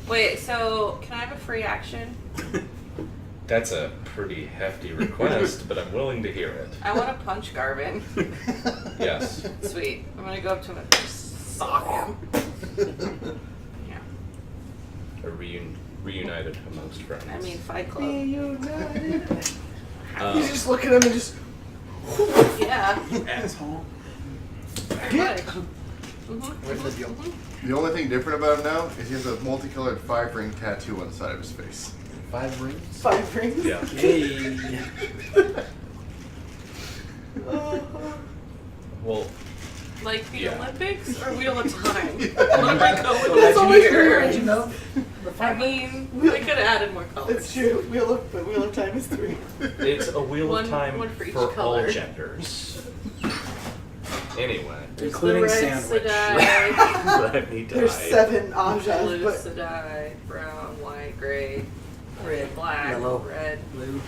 Wait, so can I have a free action? That's a pretty hefty request, but I'm willing to hear it. I want to punch Garvin. Yes. Sweet. I'm gonna go up to him and just sock him. Yeah. A reunited amongst friends. I mean, Fight Club. Reunited. You just look at him and just. Yeah. You asshole. Get. Where's the deal? The only thing different about him now is he has a multicolored 5-ring tattoo on the side of his face. 5 rings? 5 rings? Yeah. Hey. Well, Like the Yeah. Olympics or Wheel of Time? I'm Yeah. gonna go with That's the always year. you know? I mean, they could have added more colors. It's true. Wheel of Time is 3. it's a wheel One- of time one for each all color. genders. Anyway. Including the red sandwich. Sedai, Let me die. There's 7 Ajas, blue but Sedai, brown, white, gray, red, black, yellow, red. blue,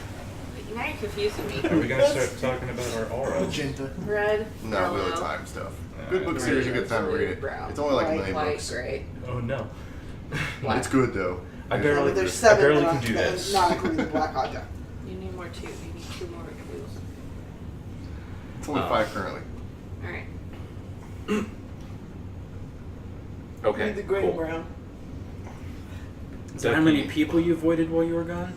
Now you're confusing me. Are we going to start talking about our aura? magenta. Red, No, yellow, Wheel of Time stuff. Yeah, Good book right. series, a good time to read it. Brown, It's only like a white, million white, books. gray. Oh no. Black. It's good though. I barely, There's I 7 barely but can do this. not including the black Aja. You need more too. You need 2 more clues. It's only 5 currently. Alright. Okay. Need the gray cool. and brown. Is that how many people you avoided while you were gone?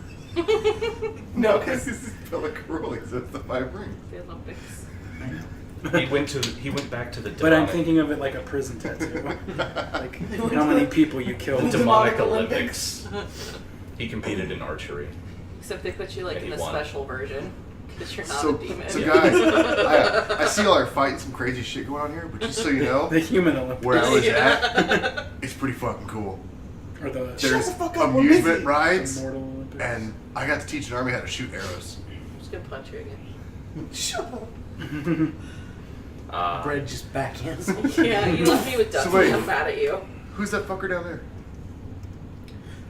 No, This because is Pellicuroli, so it's the 5 rings. The Olympics. He went back to the demonic, But I'm thinking of it like a prison tattoo. Like how many people you killed. demonic Demonic Olympics. He competed in archery. Except they put you like And in he the won. special version. Because you're not So, a demon. so guys, I see y'all are fighting some crazy shit going on here, but just so you know, The human Olympics. where I was Yeah. at, it's pretty fucking cool. Or the There's the fuck up, we're amusement busy. rides, Immortal Olympics. and I got to teach an army how to shoot arrows. I'm just gonna punch you again. shut up. Bread just backhands. Yeah, you left me with Dustin. So wait. I'm mad at you. Who's that fucker down there?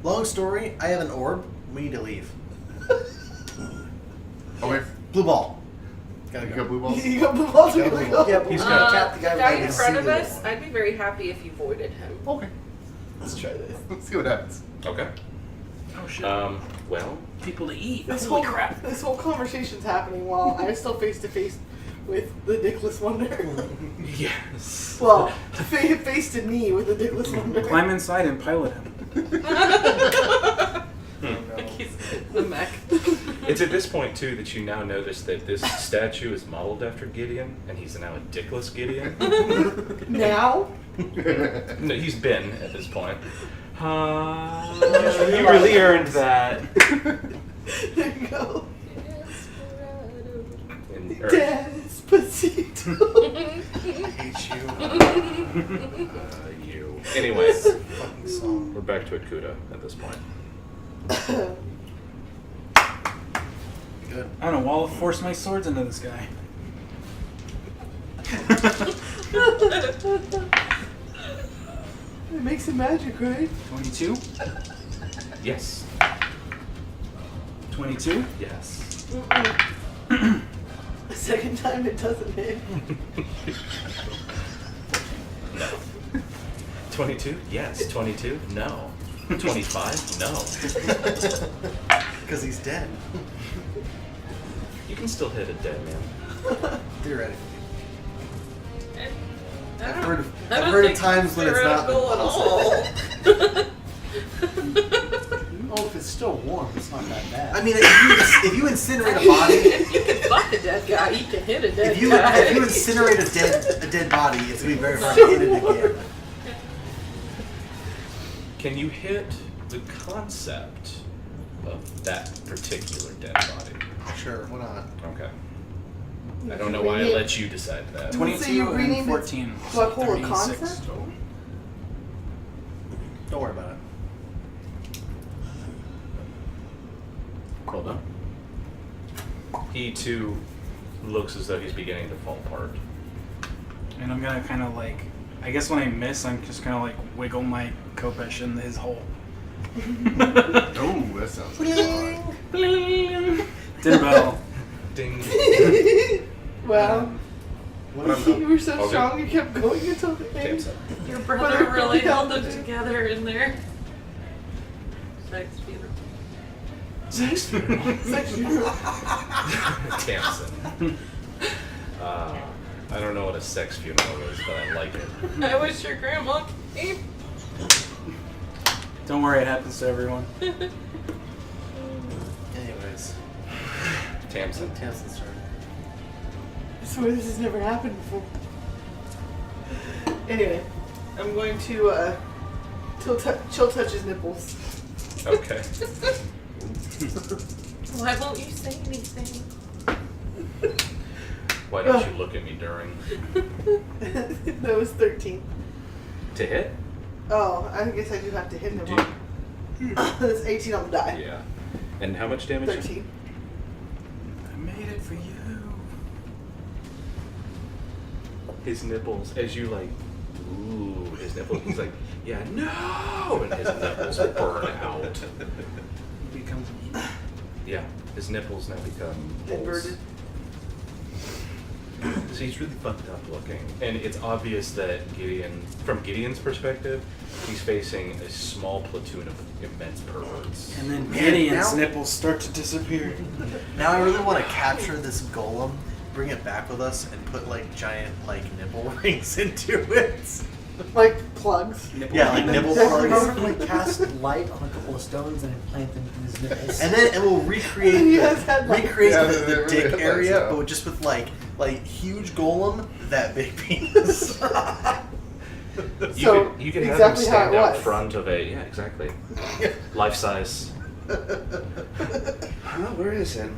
Long story, I have an orb. We need to leave. Oh wait, Blue ball. Gotta you go. got blue balls? You got blue balls? Got blue ball. Yeah, He's blue got balls. tap the guy guy behind in the front of singular us, one. I'd be very happy if you voided him. Okay, Let's try this. let's see what happens. Okay. Oh shit. Well, People to eat. This Holy whole crap. This whole conversation's happening while I'm still face to face with the Dickless Wonder. yes. Well, face to knee with the Dickless Wonder. Climb inside and pilot him. Like he's the mech. It's at this point too that you now notice that this statue is modeled after Gideon, and he's now a dickless Gideon. Now? No, he's been at this point. You really earned that. There you go. In, Despacito. I hate you. you. Anyways, Fucking song. we're back to Akuda at this point. Good. I don't know, I'll force my swords into this guy. It makes some magic, right? 22? Yes. 22? Yes. The second time it doesn't hit. No. 22? Yes. 22? No. 25? No. Because he's dead. You can still hit a dead man. Theoretically. I I've don't- heard of, I I've don't heard of think times when it's not theoretical at possible. all. Oh, if it's still warm, it's not that bad. I mean, if you incinerate a body, If you can fuck a dead guy, you can hit a dead if you guy. incinerate a dead body, it's gonna be very hard to hit it again. Can you hit the concept of that particular dead body? Sure, why not? Okay. I don't know why I let you decide that. Twenty- 22 So you renamed and it 14. to a whole 36 concept? total. Don't worry about it. Hold on. He too looks as though he's beginning to fall apart. And I'm gonna kind of like, I guess when I miss, I'm just gonna like wiggle my Kopesh in his hole. Oh, that sounds like fun. Dinner bell. Ding. Wow. You were so Okay. strong, you kept going until the end. Tamsin. Your But brother I really held held them it. together in there. Sex beautiful. Sex funeral. Tamsin. I don't know what a sex funeral is, but I like it. I wish your grandma came. Don't worry, it happens to everyone. Anyways, Tamsin. Tamsin's turn. I swear this has never happened before. Anyway, I'm going to chill touch his nipples. Okay. Why won't you say anything? Why don't you look at me during? That was 13. To hit? Oh, I guess I do have to hit him. Do That's 18 on the die. Yeah. And how much damage? 13. I made it for you. His nipples, as you like, ooh, his nipples, he's like, yeah, no! And his nipples burn out. It becomes Yeah, his nipples now become holes. Inverted. So he's really fucked up looking. And it's obvious that Gideon, from Gideon's perspective, he's facing a small platoon of immense perverts. And then Man, Gideon's now- nipples start to disappear. Now I really want to capture this golem, bring it back with us, and put like giant like nipple rings into it. Like plugs. Yeah, like nipple Definitely plugs. not. Like cast light on a couple of stones and implant them in his nipples. And then it will recreate He has had, like- recreate Yeah, the, they the really dick have that area, stuff. but just with like huge golem, that big penis. So, you could have exactly him how stand it out was. front of a, yeah, exactly. Life size. Where is it?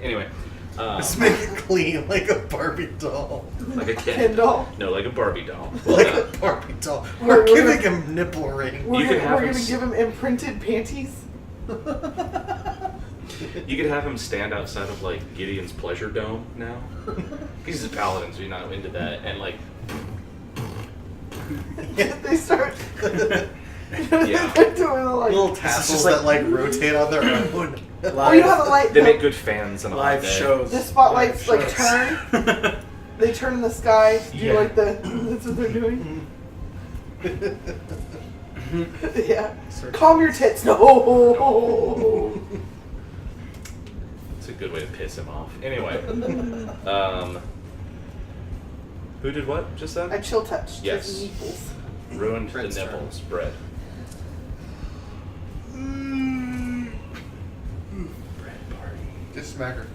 Anyway, Just make it clean like a Barbie doll. like a Ken. Ken doll. No, like a Barbie doll. Like Well, a Barbie doll. We're We're giving gonna- him nipple ring. We're You could have gonna him give him imprinted panties. you could have him stand outside of like Gideon's pleasure dome now. He's a paladin, so you're not into that. And like, They start. Yeah. They're doing the like. Little tassels that like rotate on their own. Oh, you know how the light. they make good fans on a hot Live day. shows. The spotlights Live like shows. turn. They turn in the sky. To do Yeah. like the. That's what they're doing. Yeah. Calm your tits. No. It's a good way to piss him off. Anyway, who did what just then? I chill touched Yes. his nipples. Ruined Bread's the turn. nipples. Bread. Bread party. Just smack her.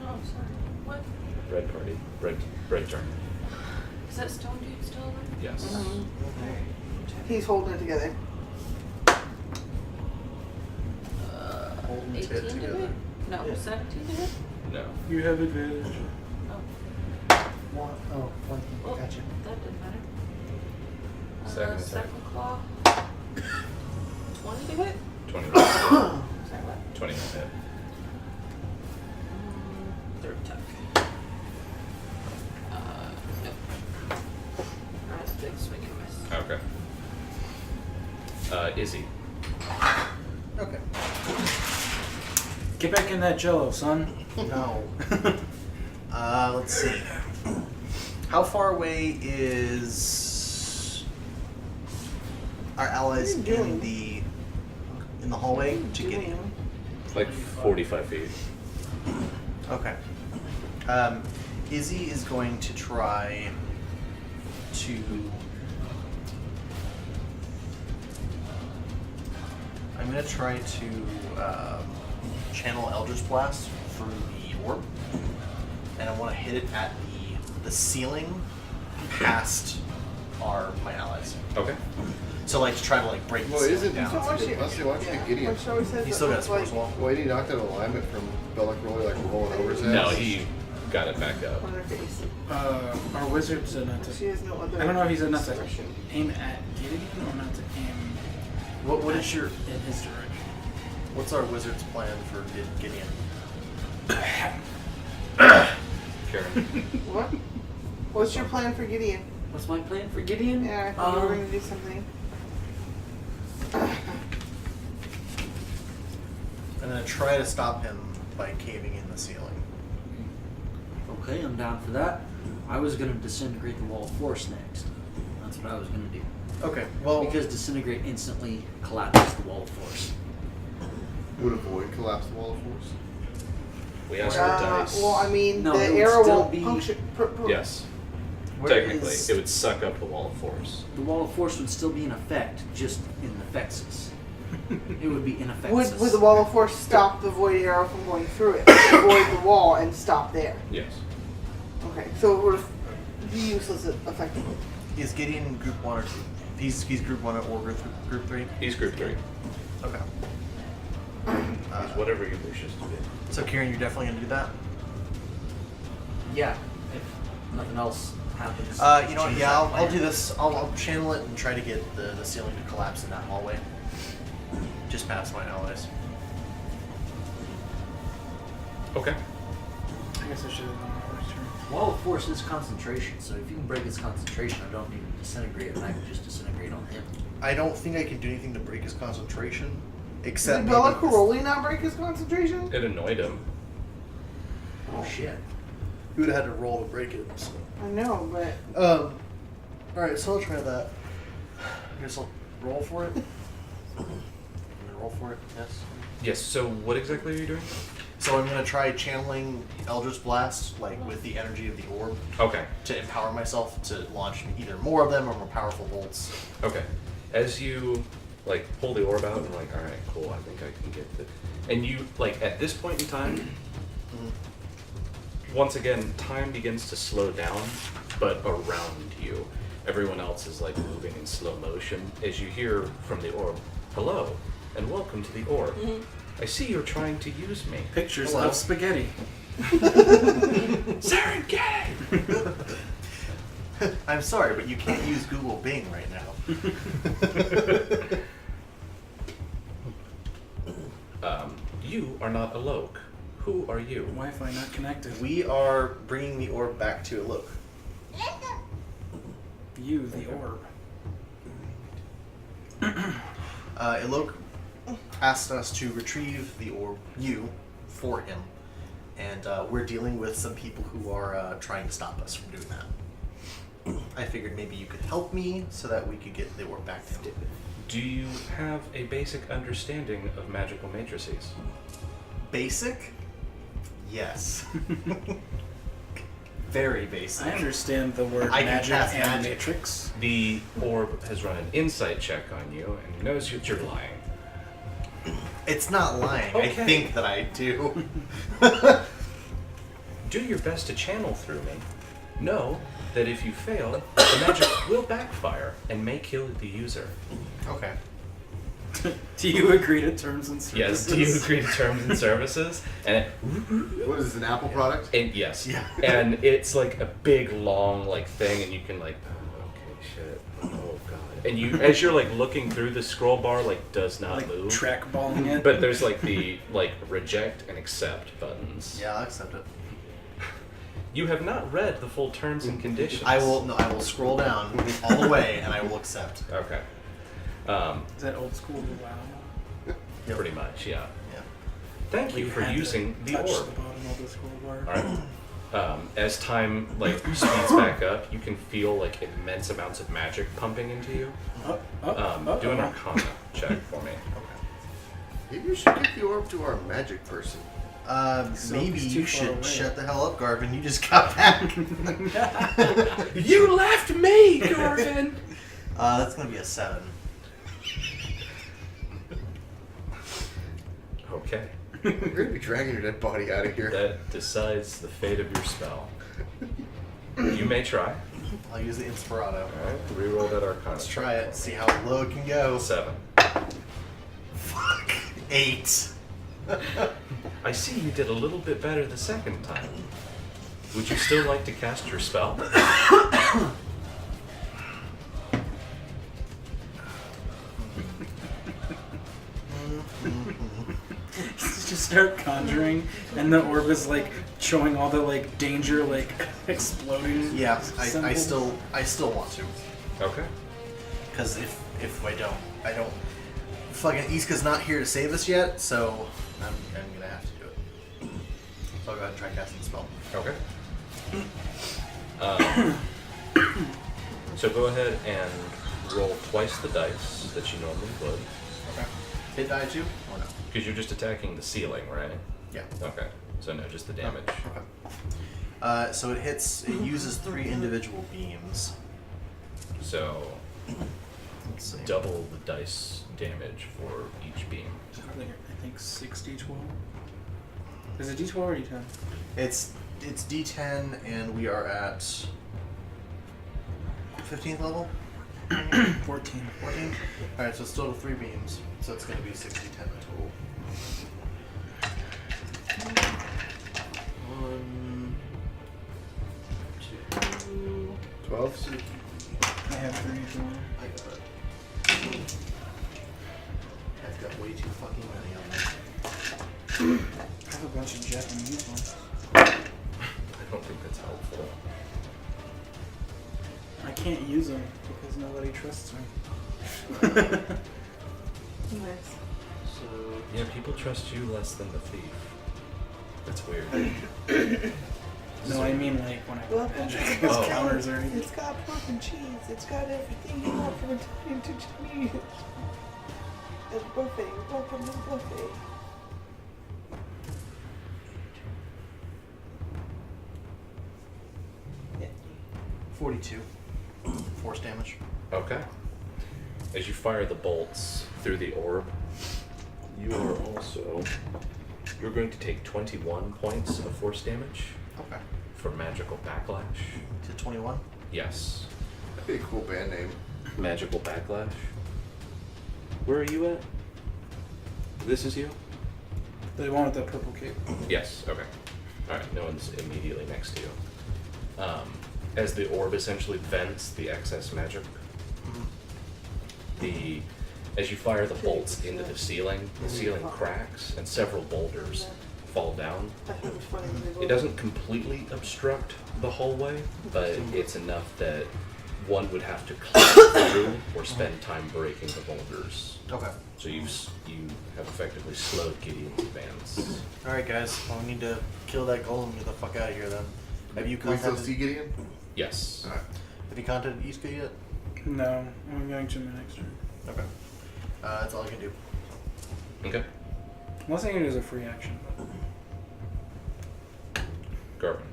Oh, sorry. What? Bread party. Bread turn. Is that stone dude still alive? Yes. He's holding it together. Holding 18 it to together. hit? No, Yeah. 17 to hit? No. You have advantage. Oh, One, oh, one. well, Gotcha. that didn't matter. Second attack. Second claw. 20 to hit? 20. Sorry, what? 20 to hit. Third attack. Nope. That's a big swing and miss. Okay. Izzy. Okay. Get back in that jello, son. No. Let's see. How far away is our allies What are you in the hallway to Gideon? Like 45 feet. Okay. Izzy is going to try to. I'm going to try to channel Eldritch Blast through the orb, and I want to hit it at the ceiling past my allies. Okay. So like to try to like break the Well, ceiling isn't down. Once you- Let's see, watch yeah, the Gideon. once she always says He's that still got a looks like- sports wall. Why did he knock that alignment from Bellic really like rolling over his head? No, he got it back up. on her face. Our wizard's not She to. has no other. I don't know if he's enough to expression. aim at Gideon or not to aim What is your in his direction. what's our wizard's plan for Gideon? Karen. What? What's your plan for Gideon? What's my plan for Gideon? Yeah, I thought you were going to do something. I'm gonna try to stop him by caving in the ceiling. Okay, I'm down for that. I was going to disintegrate the wall of force next. That's what I was going to do. Okay, well, Because disintegrate instantly collapses the wall of force. Would a void collapse the wall of force? We asked for dice. Well, I mean, No, the it would arrow still won't be- puncture. Yes. Where Technically, is- it would suck up the wall of force. The wall of force would still be in effect, just in effects. It would be in effects. Would the wall of force stop the void arrow from going through it? Avoid the wall and stop there. Yes. Okay, so it would be useless effectively. is Gideon group 1 or 2? He's group 1 or group 3? He's group 3. Okay. He's whatever he wishes to be. So Kieran, you're definitely gonna do that? Yeah, if nothing else happens. You know what, change yeah, that I'll plan. do this. I'll channel it and try to get the ceiling to collapse in that hallway. Just past my allies. Okay. I guess I should have done my first turn. Wall of force is concentration, so if you can break its concentration, I don't need to disintegrate it, I can just disintegrate on him. I don't think I can do anything to break his concentration. Except Did Bella maybe this- Caroli not break his concentration? It annoyed him. Oh shit. He would have had to roll to break it. So. I know, but Alright, so I'll try that. I guess I'll roll for it. I'm gonna roll for it, yes. Yes, so what exactly are you doing? So I'm gonna try channeling Eldritch Blast, like with the energy of the orb, Okay. to empower myself to launch either more of them or more powerful bolts. Okay. As you like pull the orb out and like, all right, cool, I think I can get the. And you like at this point in time, once again, time begins to slow down, but around you, everyone else is like moving in slow motion. As you hear from the orb, "Hello, and welcome to the orb. I see you're trying to use me." Pictures Hello. of spaghetti. Serengeti! I'm sorry, but you can't use Google Bing right now. You are not Alok. Who are you? Wi-Fi not connected. We are bringing the orb back to Alok. You, the orb. Alok asked us to retrieve the orb, for him. And we're dealing with some people who are trying to stop us from doing that. I figured maybe you could help me so that we could get the orb back to him. Do you have a basic understanding of magical matrices? Basic? Yes. Very basic. I understand the word I can magic cast and magic. matrix. The orb has run an insight check on you and knows that you're lying. It's not lying. Okay. I think that I do. Do your best to channel through me. Know that if you fail, the magic will backfire and may kill the user. Okay. Do you agree to terms and services? Yes, do you agree to terms and services? And What is this, an Apple product? yes. Yeah. And it's like a big long like thing and you can like okay shit. Oh god. And you as you're like looking through the scroll bar like does not Like move. trackballing it? But there's like the like reject and accept buttons. Yeah, I'll accept it. You have not read the full terms and conditions. I will scroll down all the way and I will accept. Okay. Is that old school WoW? Pretty much, yeah. Yeah. Thank Where you for had to using the touch orb. the bottom of the scroll bar. Alright. As time like speeds back up, you can feel like immense amounts of magic pumping into you. Do an Arcana check for me. Maybe we should get the orb to our magic person. Maybe Silk is too you far should away. shut the hell up, Garvin. You just got back. You left me, Garvin. That's gonna be a 7. Okay. You're gonna be dragging your dead body out of here. That decides the fate of your spell. You may try. I'll use the Inspirato. Alright, reroll that Arcana. Let's try it. See how low it can go. 7. Fuck. 8. I see you did a little bit better the second time. Would you still like to cast your spell? He's just start conjuring, and the orb is like showing all the like danger, like exploding. Yeah, I symbols. still want to, Okay. because if I don't. Fucking Iska's not here to save us yet, so I'm gonna have to do it. So I'll go ahead and try casting the spell. Okay. So go ahead and roll twice the dice that you normally would. Okay. Hit die too, or no? Because you're just attacking the ceiling, right? Yeah. Okay. So no, just the damage. Okay. So it hits. It uses 3 individual beams. So Let's see. double the dice damage for each beam. I think 6d12. Is it d12 or d10? It's D10, and we are at 15th level. 14. 14. All right, so it's still 3 beams, so it's going to be 6d10 total. 1, 2. 12? I have 3 if you want. I got it. I've got way too fucking many on there. I have a bunch of Japanese ones. I don't think that's helpful. I can't use them because nobody trusts me. Nice. So Yeah, people trust you less than the thief. That's weird. No, I mean like when I play Welcome. magic, those Oh. counters are. It's got pork and cheese. It's got everything you want from Italian to Chinese. It's buffet. Welcome to the buffet. Yeah. 42 force damage. Okay. As you fire the bolts through the orb, you are also... You're going to take 21 points of force damage Okay. for magical backlash. To 21. Yes. That'd be a cool band name. Magical backlash. Where are you at? This is you? The one with the purple cape. Yes, okay. Alright, no one's immediately next to you. As the orb essentially vents the excess magic, as you fire the bolts into the ceiling cracks and several boulders fall down. I thought it was funny when they It rolled. doesn't completely obstruct the hallway, but it's enough that one would have to climb through or spend time breaking the boulders. Okay. So you have effectively slowed Gideon's advance. All right, guys. Well, we need to kill that golem and get the fuck out of here. Then. Have you Can we still contacted? see Gideon? Yes. Alright. Have you contacted Iska yet? No, I'm going to my next turn. Okay. That's all I can do. Okay. Unless I can do is a free action. Garvin.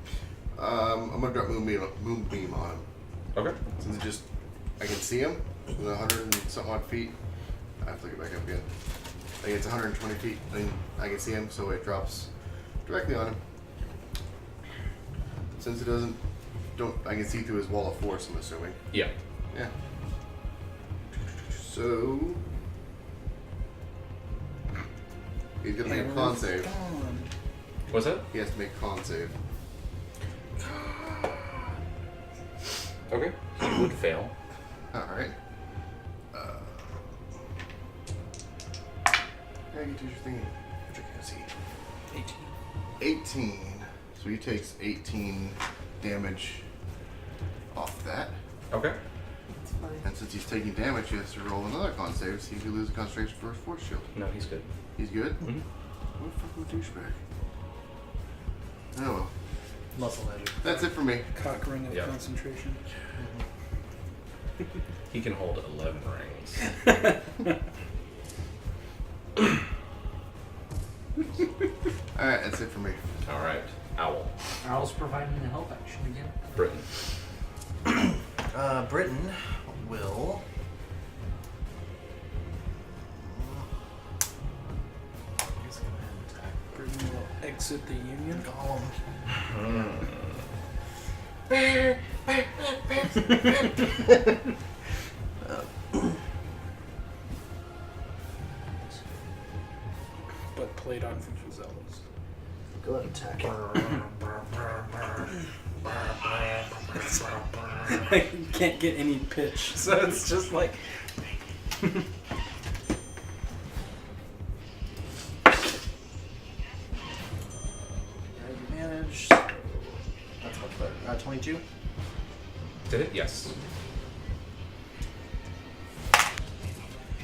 I'm gonna drop Moonbeam on him. Okay. Since I can see him with 100 and something odd feet. I have to look it back up again. I think it's 120 feet, and I can see him, so it drops directly on him. Since it I can see through his wall of force, I'm assuming. Yeah. Yeah. So he's gonna make a con save. What's that? He has to make a con save. Okay. He would fail. Alright. Yeah, you do your thing. What you can see. 18. So he takes 18 damage off that. Okay. It's funny. And since he's taking damage, he has to roll another con save, see if he loses concentration for his force shield. No, he's good. He's good? Mm-hmm. What fucking douchebag? Oh well. Muscle magic. That's it for me. Cock ring of Yeah. concentration. He can hold 11 rings. Alright, that's it for me. All right. Owl. Owl's providing the help action again. Britain. Britain will. He's gonna attack Britain will exit the Union. Golem. But played on Fufuzellas. Go ahead and attack it. You can't get any pitch, so it's just like. to hit? Yes.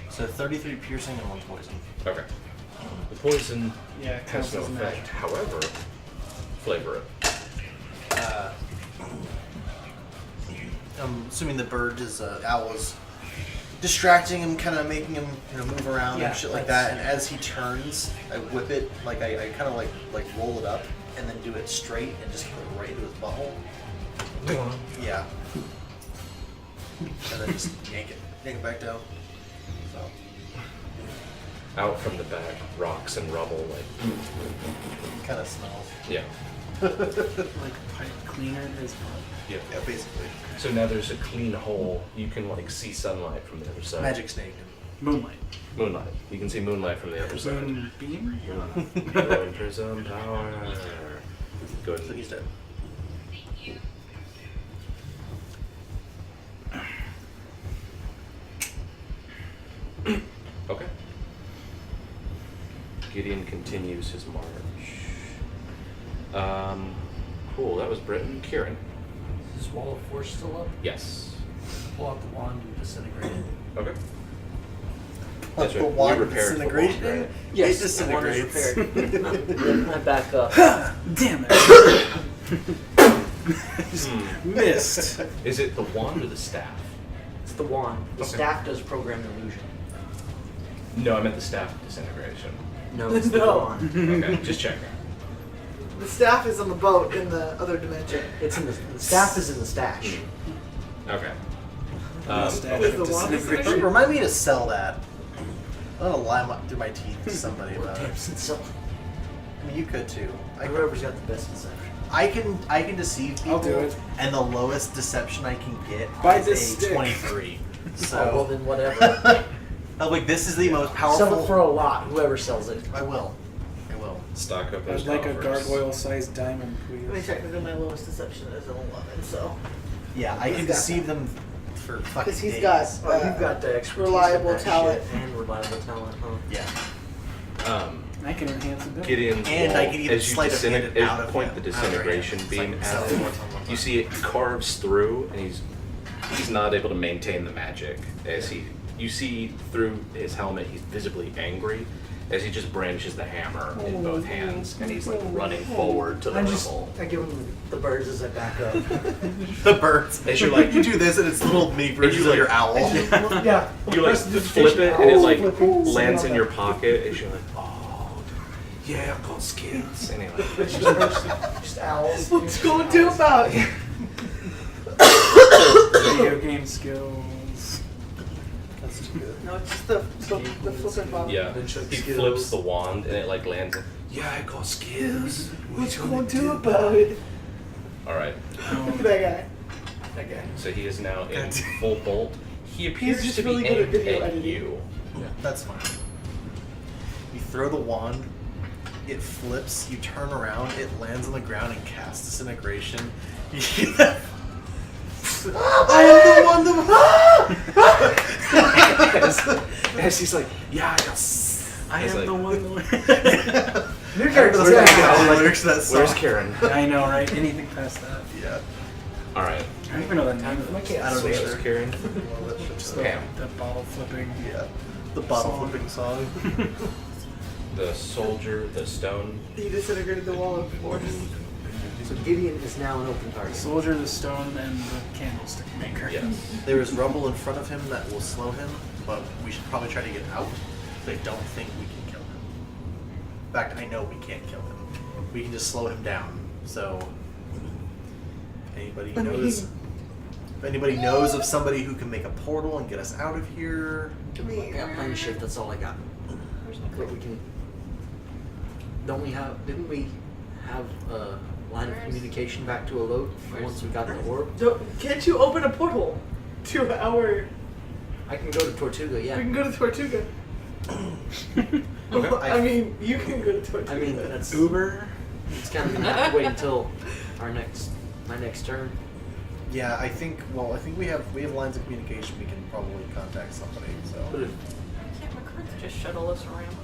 So 33 piercing and 1 poison. Okay. The poison Yeah, it has counts no as effect. magic. However, flavor it. I'm assuming the bird is owl is distracting him, kind of making him move around Yeah, and shit like that. And as he turns, I whip it, like I kind of like roll it up and then do it straight and just put it right into his butthole. Yeah. And then just yank it back down. So Out from the back, rocks and rubble, like kind of smells. yeah. Like pipe cleaner is Yeah. Yeah, basically. So now there's a clean hole. You can like see sunlight from the other side. Magic snake. moonlight. Moonlight. You can see moonlight from the other side. Moonbeam? Going for some power. Go ahead. So he's dead. Okay. Gideon continues his march. Cool. That was Britain. Kieran. Is this wall of force still up? Yes. Pull out the wand and disintegrate it. Okay. That's The right. wand We repaired the disintegration? wand, right? Yes, It the wand is disintegrates. repaired. Then I back up. Damn it! Missed. Is it the wand or the staff? It's the wand. The Okay. staff does program illusion. No, I meant the staff disintegration. No, it's the No. wand. Okay, just checking. The staff is on the boat in the other dimension. It's in the staff is in the stash. Okay. Stash With of the wand disintegration. Remind me to sell that. I'm gonna lie through my teeth to somebody Or about it. tips and so I mean, you could too. whoever's got the best deception. I can deceive people, I'll do it. and the lowest deception I can get Buy is this a stick. 23. Oh, well So, then whatever. I'm like, this is the most powerful. Sell it for a lot. Whoever sells it. I will. Stock up I'd those like a offers. gargoyle-sized diamond, I mean, please. technically my lowest deception is an 11, so. Yeah, I can He's got deceive them for fucking Because he's days. got Oh, you've got the expertise reliable in that talent. shit and reliable talent, huh? Yeah. I can enhance ability. Gideon's And wall, I can even as you sleight of hand it out of point him, the out of her disintegration hand. beam It's at like him, once on one you side. see it carves through, and he's not able to maintain the magic. As you see through his helmet, he's visibly angry as he just brandishes the hammer in both hands, and he's like running forward to the rubble. I give him the birds as I back up. The birds. As you're like, You do this, and it's little mini versions of your owl. Yeah. you like flip it, and it like lands in your pocket, as you're like, oh, yeah, I've got skills. And he like, Just owls. What's going to do about it? Video game skills. That's too good. No, it's just the flipping bottom. yeah, Then check he skills. flips the wand, and it like lands. Yeah, I got skills. What's going to do about it? All right. Look at that guy. That guy. So he is now in full bolt. He appears just to be really good at aimed video at editing. you. That's fine. You throw the wand, it flips, you turn around, it lands on the ground and casts disintegration. You hear that? I am the one As he's like, yeah, I am like, the one. New character's character. back. Lyrics to that song. where's Karen? I know, right? Anything past that. Yeah. All right. I don't even know the name of it. I don't So either. where's Karen? Well, that shit's Just so- Pam. the bottle flipping. Yeah. The bottle Song. flipping song. The soldier, the stone. He disintegrated the wall of force. So Gideon is now an open The target. soldier, the stone, and the candlestick maker. Yes. There is rubble in front of him that will slow him, but we should probably try to get out. I don't think we can kill him. In fact, I know we can't kill him. We can just slow him down. So, anybody I mean, knows? If anybody knows of somebody who can make a portal and get us out of here? I mean, I got plane shift, that's all I got. But we can. Didn't we have a line of communication back to a load once we got the orb? Can't you open a portal to our? I can go to Tortuga, We yeah. can go to Tortuga. Okay. I mean, you can go to Tortuga. I mean, that's Uber. It's kind of gonna have to wait until my next turn. Yeah, I think. Well, I think we have lines of communication. We can probably contact somebody. But So if Can't McCarthy just shuttle us around?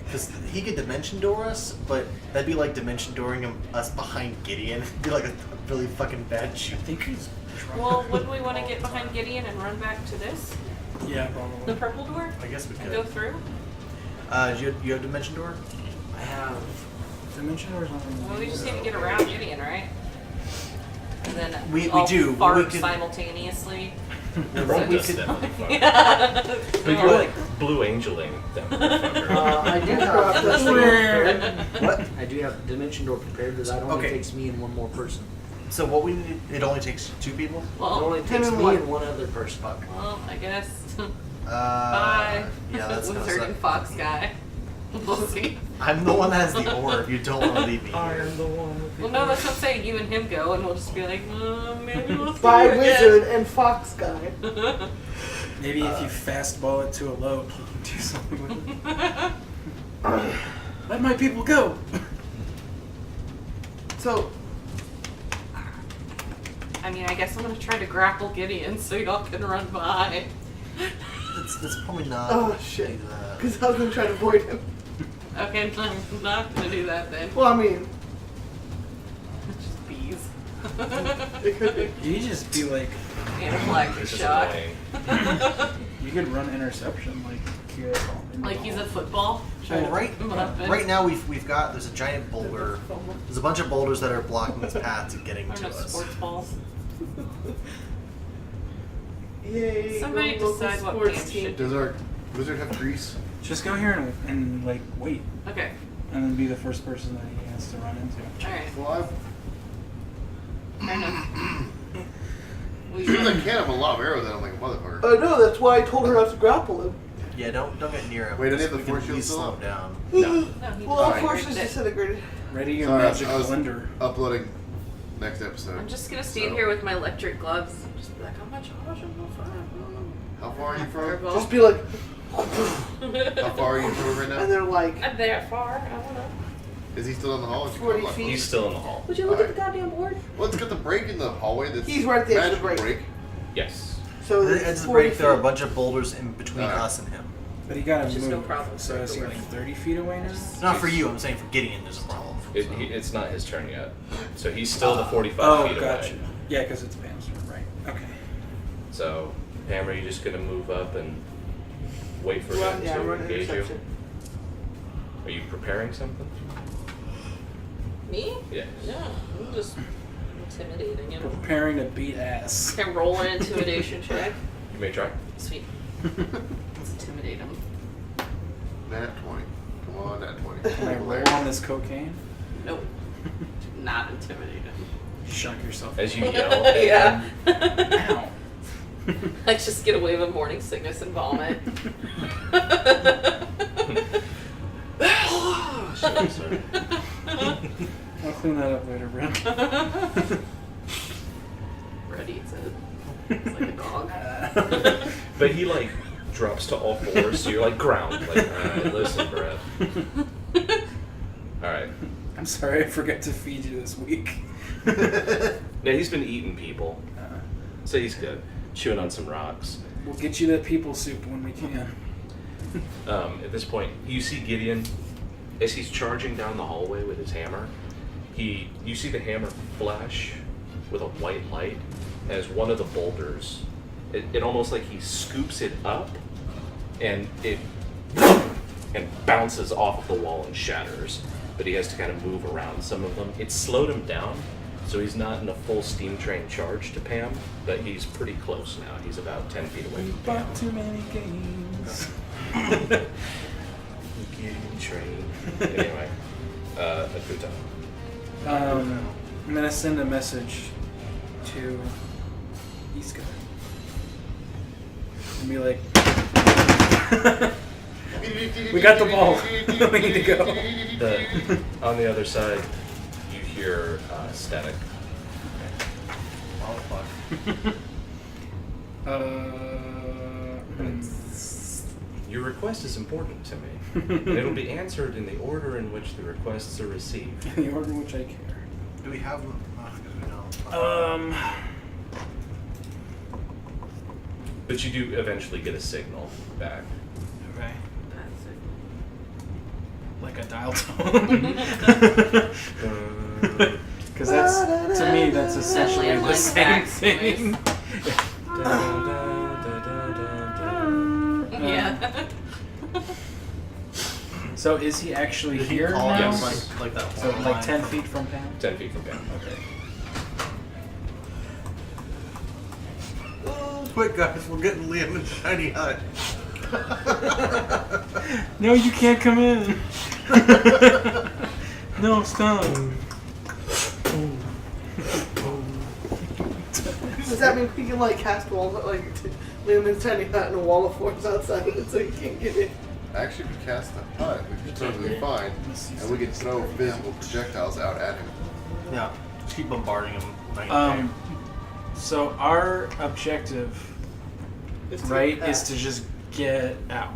Because he could dimension door us, but that'd be like dimension dooring us behind Gideon. It'd be like a really fucking bad shoot. I think he's drunk. Well, wouldn't we want to get behind Gideon and run back to this? Yeah, The probably. purple door? I guess we And go could. through? You have dimension door? I have. Dimension or something? Well, we just need to get around Gideon, right? And then We all do, but fart we could- simultaneously. Everyone we does could- that motherfucker. Yeah. But you're like blue angeling them. motherfucker. I do have That's Dimension Door weird. prepared. What? I do have Dimension Door prepared, but that only Okay. takes me and one more person. So what we need, it only takes 2 people? It Well, only him takes and me one. and one other person. Fuck. well, I guess. Bye. Bye. Yeah, that's kind of Wizard and Fox guy. We'll see. I'm the one that has the orb. You don't want to leave me I here. am the one with the Well, no, that's what I'm saying. You and him go, and we'll just be like, maybe we'll see By you again." Wizard and Fox guy. Maybe if you fastball it to a load, he can do something with it. Let my people go! So, I mean, I guess I'm gonna try to grapple Gideon so y'all can run by. That's probably not. oh do shit. that. Because I was going to try to avoid him. Okay, I'm not gonna do that then. Well, I mean, Just bees. it could be. You just be like, Anaphylactic This is shock. annoying. you could run interception like here. Like he's a football. Try Well, to right, pick him up and- right now we've got there's a giant boulder. There's a bunch of boulders that are blocking his path to getting I don't to know, us. sports balls. Yay. Somebody go local decide what sports Pam team. should Does our wizard have grease? Just go here and like wait, Okay, and then be the first person that he has to run into. alright, Well, fair enough. I've shooting a can of a lot of arrows at him like a motherfucker. No, that's why I told her not to grapple him. Yeah, don't get near him. Wait, does he have the We can force at shield least still slow up? him down. No. No, he Well, just of course, it's breaks it. disintegrated. Ready your Sorry, magic I was blender. uploading next episode. I'm just gonna stand So, here with my electric gloves. Just be like, how much charge on my How far are you from? fireball? Just be like, How far are you from him right and now? they're like, Not that far. I don't know. Is he still in the hall? Is he 40 come up? feet. He's still in the hall. Would you look at the goddamn board? Well, let's get the break in the hallway. That's He's right at the edge of the magical break. Yes. so At it's the edge of the 40 break, there are a feet. bunch of boulders in between Alright. us and him. But he gotta Which is move. no problem. So is he like 30 feet away now? Not for you. I'm saying for Gideon, there's a problem. It's not his turn yet. So he's still the 45 Oh, feet gotcha. away. Yeah, because it's Pam's turn, right? Okay. So, Pam, are you just going to move up and wait for Run, him yeah, to run engage you? interception. Are you preparing something? Me? Yes. No, I'm just intimidating him. Preparing to beat ass. Can I roll an intimidation check? You may try. Sweet. Let's intimidate him. Nat 20. Come on, Nat 20. Can I roll on this cocaine? Nope. Do not intimidate him. Shock yourself. As you yell at Yeah. Ow. I just get away with morning sickness and vomit. Sorry. I'll clean that up later, Brent. Red eats it. It's like a dog. But he like drops to all fours, so you're like ground. Like, alright, listen, Brett. Alright. I'm sorry, I forgot to feed you this week. Now he's been eating people, Uh, so he's good. Chewing on some rocks. we'll get you that people soup when we can. At this point, you see Gideon as he's charging down the hallway with his hammer. You see the hammer flash with a white light as one of the boulders. It almost like he scoops it up, and it bounces off of the wall and shatters. But he has to kind of move around some of them. It slowed him down, so he's not in a full steam train charge to Pam, but he's pretty close now. He's about 10 feet away We from Pam. bought too many games. Gideon train. Anyway, a good time. I'm gonna send a message to these guys and be like, we got the ball. We need to go. On the other side, you hear static. Oh fuck. Your request is important to me, and it'll be answered in the order in which the requests are received. In the order in which I care. Do we have them? But you do eventually get a signal back. Okay. That's it. like a dial tone. Because that's, to me, that's essentially Especially in the like same sax thing. Yeah. So is he actually Did he here call now? Yes. like that So horn like line 10 from- feet from Pam? 10 feet from Pam. Okay. Oh, quick guys, we're getting Liam in the tiny hut. No, you can't come in. No, stop. Does that mean we can like cast walls, like Lumen's tiny hut and a wall of force outside of it so you can't get in? Actually, if we cast the hut, we'd be totally fine, and we could throw physical projectiles out at him. Yeah, just keep bombarding him. So our objective, right, is to just get out.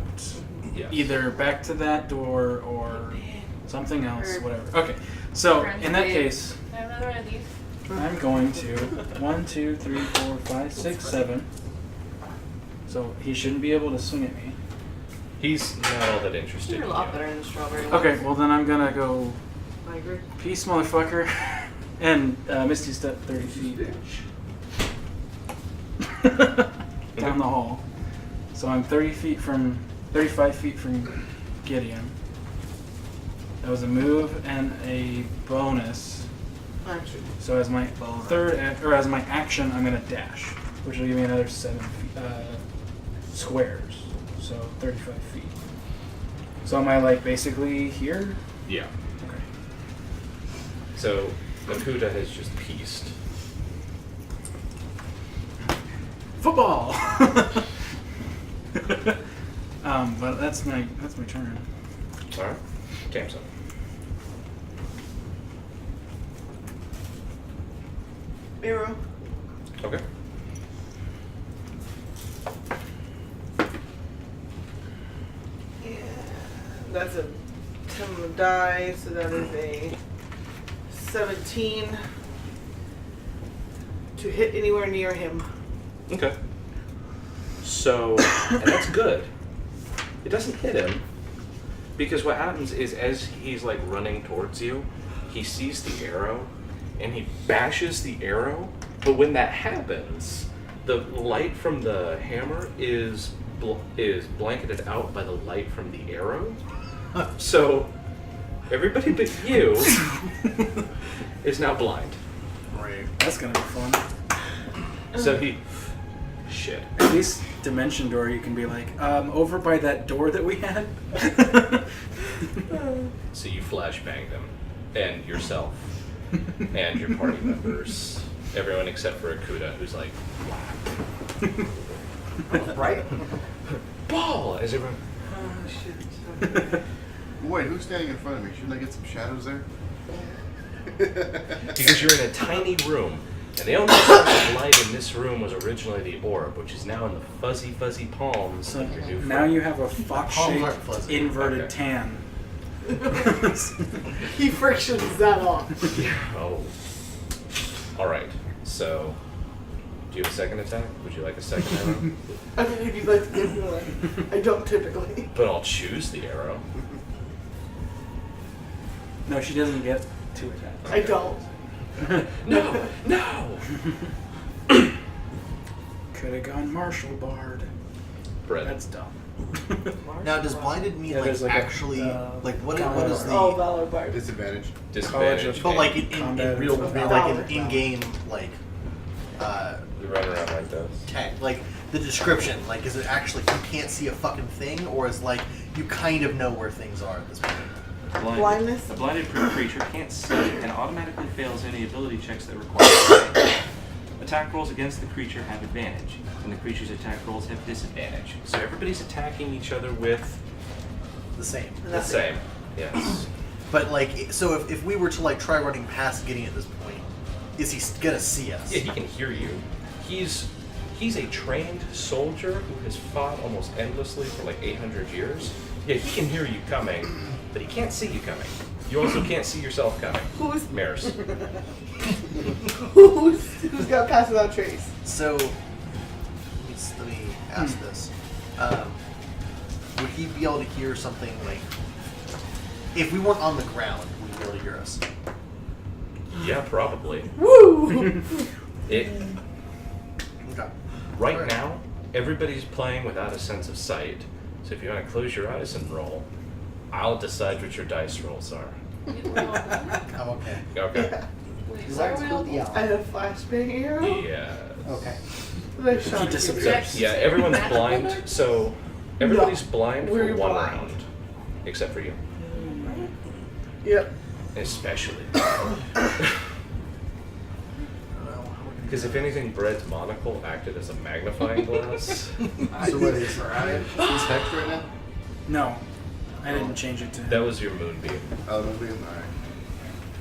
Yes. Either back to that door or something else, whatever. Okay, so in that case, I have another one of these. I'm going to 1, 2, 3, 4, 5, 6, 7. So he shouldn't be able to swing at me. He's not all that interested You're in a lot you. better than strawberry. Okay, well then I'm gonna go I agree. peace, motherfucker, and Misty step 30 feet down the hall. So I'm 35 feet from Gideon. That was a move and a bonus. Actually, So as my as my action, I'm gonna dash, which will give me another 7 squares. So 35 feet. So am I like basically here? Yeah. Okay. So Nakuda has just pieced. Football. But that's my turn. Alright. Cam's up. Miro. Okay. Yeah, that's a 10 on the die, so that is a 17 to hit anywhere near him. Okay. So, and that's good. It doesn't hit him, because what happens is as he's like running towards you, he sees the arrow, and he bashes the arrow, but when that happens, the light from the hammer is blanketed out by the light from the arrow. So, everybody but you is now blind. Right. That's gonna be fun. So he... Shit. At least Dimension Door, you can be like, over by that door that we had. So you flashbang them, and yourself, and your party members, everyone except for Akuda, who's like, Right? ball! As everyone, Oh, shit. Wait, who's standing in front of me? Shouldn't I get some shadows there? because you're in a tiny room, and the only source of light in this room was originally the orb, which is now in the fuzzy, fuzzy palms So of your new now friend. you have a Palms aren't fox-shaped fuzzy. inverted Okay. tan. He frictions that off. Oh. Alright, so... Do you have a second attack? Would you like a second arrow? I mean, if you'd like to give me one. I don't typically. But I'll choose the arrow. No, she doesn't get 2 attacks. I don't. No! No! Could have gone Martial Bard. Brett. That's dumb. Now, does blinded mean Yeah, like there's like a, actually what is the Oh, Valor Bard. Disadvantage. Disadvantage. but like in Combat real and stuff. like in game like You run around like this. tech like the description like is it actually you can't see a fucking thing or is like you kind of know where things are at this point? Blindness? A blinded creature can't see and automatically fails any ability checks that require sight. Attack rolls against the creature have advantage, and the creature's attack rolls have disadvantage. So everybody's attacking each other with The same. the same. Yes. But like so if we were to like try running past Gideon at this point, is he gonna see us? Yeah, he can hear you. He's a trained soldier who has fought almost endlessly for like 800 years. Yeah, he can hear you coming, but he can't see you coming. You also can't see yourself coming. Who's Maris. who's got pass without trace? So let me ask this. Would he be able to hear something like If we weren't on the ground, would you be able to hear us? Yeah, probably. Woo! It Okay. right Alright. now, everybody's playing without a sense of sight. So if you want to close your eyes and roll, I'll decide what your dice rolls are. I'm okay. Okay. Does that include the I owl? had a flashbang arrow. Yeah. Okay. They shot He me. disappears. Yeah, everyone's blind. So everybody's blind We're for one blind. round, except for you, Yep. especially. Because if anything, Bread's monocle acted as a magnifying glass. So what is he's hex right now? No, I didn't change it to him. That was your moonbeam. Oh, moving. Alright.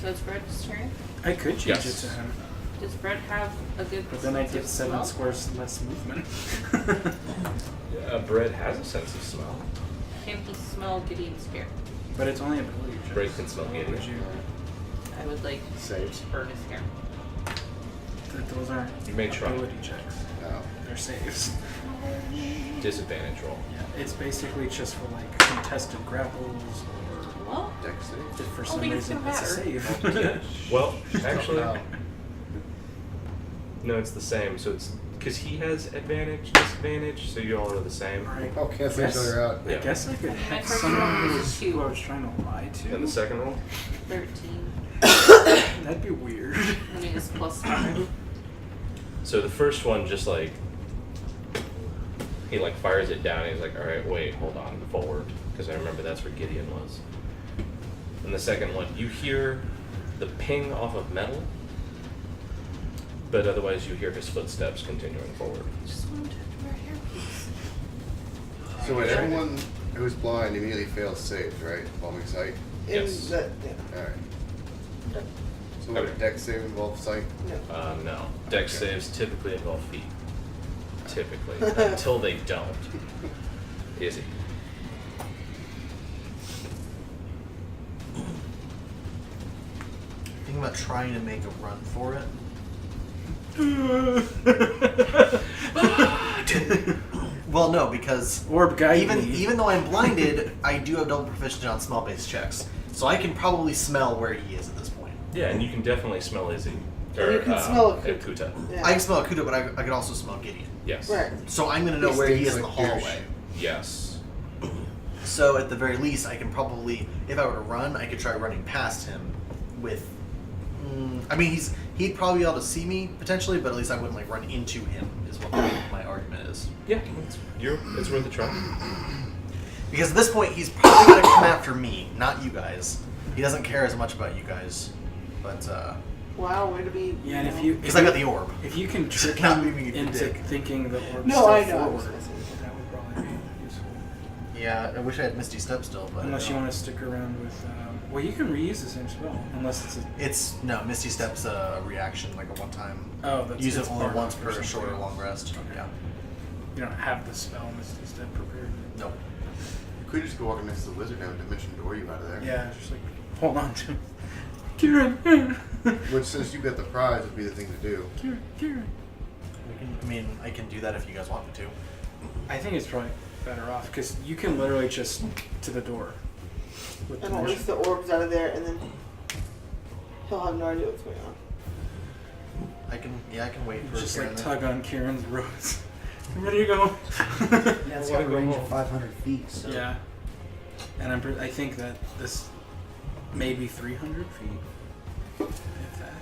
So it's Brett's turn. I could change Yes. it to him, Does Brett have a good but then I'd sense get of 7 smell? squares less movement. Bread has a sense of smell. Can he smell Gideon's spear? But it's only ability checks. Bread can smell What would Gideon. you? I would like Saves. burn his hair. Those aren't You may try. ability checks. No. They're saves. Disadvantage roll. Yeah, it's basically just for like contested grapples or Well, Dex save. if for Oh, some but it's reason no it's a matter. save. Well, actually, Oh. no, it's the same. So it's because he has advantage, disadvantage, so you all are the same. Alright. Oh, cancel each other out. I Yeah. guess I could My hex first someone roll who was was 2. who I was trying to lie to. And the second roll? 13. That'd be weird. I mean, it's +5. So the first one just like he like fires it down and he's like, all right, wait, hold on, forward, because I remember that's where Gideon was. And the second one, you hear the ping off of metal, but otherwise you hear his footsteps continuing forward. Just wanted to wear a hairpiece. So wait, everyone who's blind immediately fails saves, right? Involving sight. Yes. Yeah. Alright. So would a dex save involve sight? No. No. Dex saves typically involve feet. Typically. Until they don't. Easy. Think about trying to make a run for it. Well, no, because Orb guide me. even though I'm blinded, I do have double proficiency on smell-based checks, so I can probably smell where he is at this point. Yeah, and you can definitely smell Izzy. And you can smell Akuta. Kuta. Yeah. I can smell Akuta, but I can also smell Gideon. Yes. Right. So I'm gonna know He where he stinks is in the like douche. hallway. Yes. So at the very least, I can probably, if I were to run, I could try running past him with. I mean, he'd probably be able to see me potentially, but at least I wouldn't like run into him. Is what my argument is. Yeah, it's worth a try. Because at this point, he's probably gonna come after me, not you guys. He doesn't care as much about you guys, but Wow, way to be. Yeah, and if you because I got the orb. if you can trick Not him moving it into dick. thinking the orb's No, still I know. I was forward, messing with that would probably be useful. Yeah, I wish I had Misty Step still, but Unless you want to stick around with, well, you can reuse the same spell unless it's a. It's no Misty Step's a reaction, like a one-time. Oh, that's Use it's it only part once of it per or something. short or long rest. Okay. Yeah. You don't have the spell Misty Step prepared. Nope. You could just go walking next to the wizard and have a dimension door you out of there. Yeah, just like hold on to him. Kieran, Which, since you got the prize, would be the thing to do. Kieran. I mean, I can do that if you guys want me to. I think it's probably better off because you can literally just to the door. With And once the orb's out of there, and then he'll have no idea what's going on. I can wait for just Karen like then. tug on Kieran's robes. You ready to go? Yeah, it's got a range of 500 feet, so. Yeah, and I think that this maybe 300 feet, if that.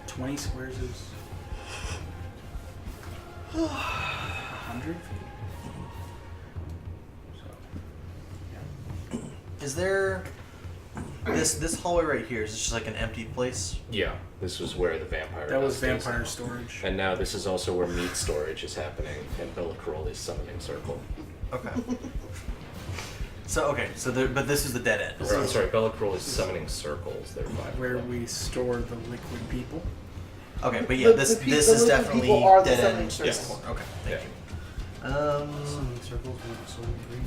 20 squares is 100 feet. So, Is there this hallway right here? Is this just like an empty place? Yeah, this was where the vampire. that was nest is. vampire storage. And now this is also where meat storage is happening in Bellicroli's summoning circle. Okay. But this is the dead end. Or, I'm sorry, Bellicroli's summoning circles. They're 5. Where we store the liquid people. Okay, but yeah, this the is little definitely people are the dead summoning end. circles. Yes. Okay, thank Yeah. you. Summoning circles with swimming green.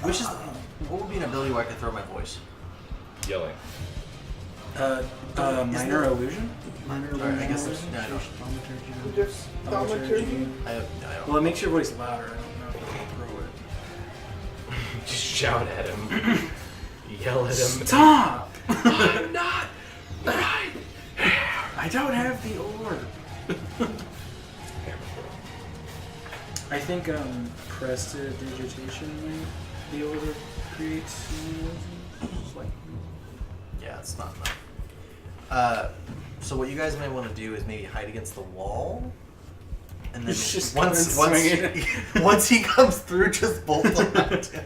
Which is what would be an ability where I could throw my voice? Yelling. Minor illusion? Minor Alright, I guess illusion. there's. No, I don't. Thaumaturgy. Just thaumaturgy. I have. No, I don't. Well, it makes your voice louder. I don't know if you can throw it. Just shout at him. Yell at him. Stop! I'm not right. I don't have the orb. I think prestidigitation might be able to create like Yeah, it's not enough. So what you guys may want to do is maybe hide against the wall, and then It's just once swinging. once he comes through, just bolt them at him.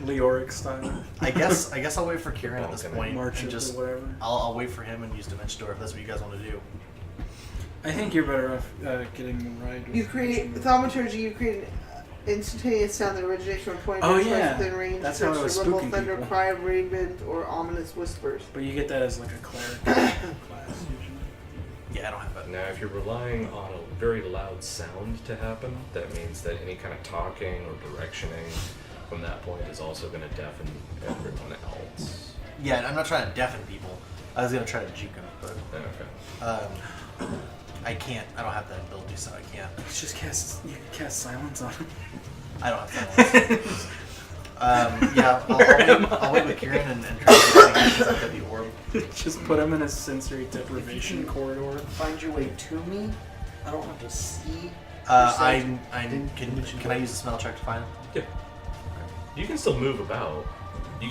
Leoric style. I guess I'll wait for Kieran at this point March and up just or whatever. I'll wait for him and use Dimension Door if that's what you guys want to do. I think you're better off getting the ride. You create thaumaturgy. You create an instantaneous sound that originates from 20 Oh, meters yeah. within range. That's how I was rumble, spooking thunder, people. cry of raven, or ominous whispers. But you get that as like a cleric class usually. Yeah, I don't have that. Now, if you're relying on a very loud sound to happen, that means that any kind of talking or directioning from that point is also going to deafen everyone else. Yeah, I'm not trying to deafen people. I was gonna try to juke him, but Okay. I can't. I don't have that ability, so I can't. It's just you can cast silence on him. I don't have silence. Yeah, I'll wait with Kieran and try to get the orb. Just put him in a sensory deprivation corridor. Find your way to me. I don't have to see. Can I use a smell check to find him? Yeah. You can still move about. You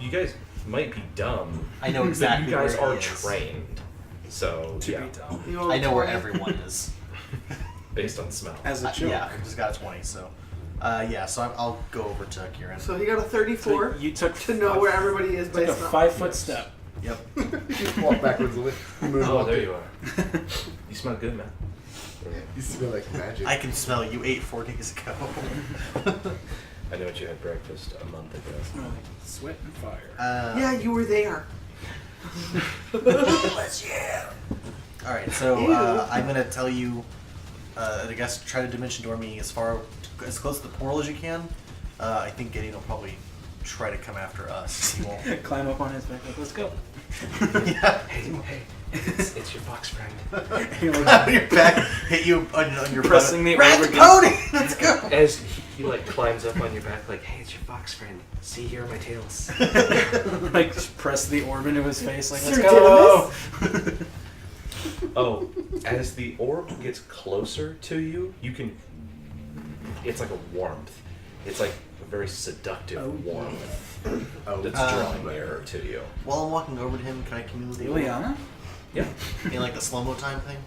guys might be dumb. I know exactly But you guys where are he is. trained. So To yeah, be dumb. I know where everyone is. based on smell. As a joke. Yeah, I just got a 20, so. Yeah, so I'll go over to Kieran. So he got a 34 So you took to know where everybody is took by a smell. 5-foot step. Yep. Just walk backwards a little. Oh, there you are. You smell good, man. You smell like magic. I can smell you ate 4 days ago. I know what you had breakfast a month ago. Sweat and fire. Yeah, you were there. Alright, so I'm gonna tell you, I guess try to Dimension Door me as close to the portal as you can. I think Gideon will probably try to come after us. He won't. Climb up on his back. Like, let's go. Yeah. Hey, it's your fox friend. You're like, On your back, hit you on your pressing the Rat orb the against- pony! Let's go! As he like climbs up on your back, like, hey, it's your fox friend. See, here are my tails. like just press the orb into his face. Like, let's Sir go. Oh, as the orb gets closer to you, you can. It's like a warmth. It's like a very seductive warmth that's drawing nearer to you. While I'm walking over to him, can I commune with the orb? Liliana? Yeah. In like the slow-mo time thing?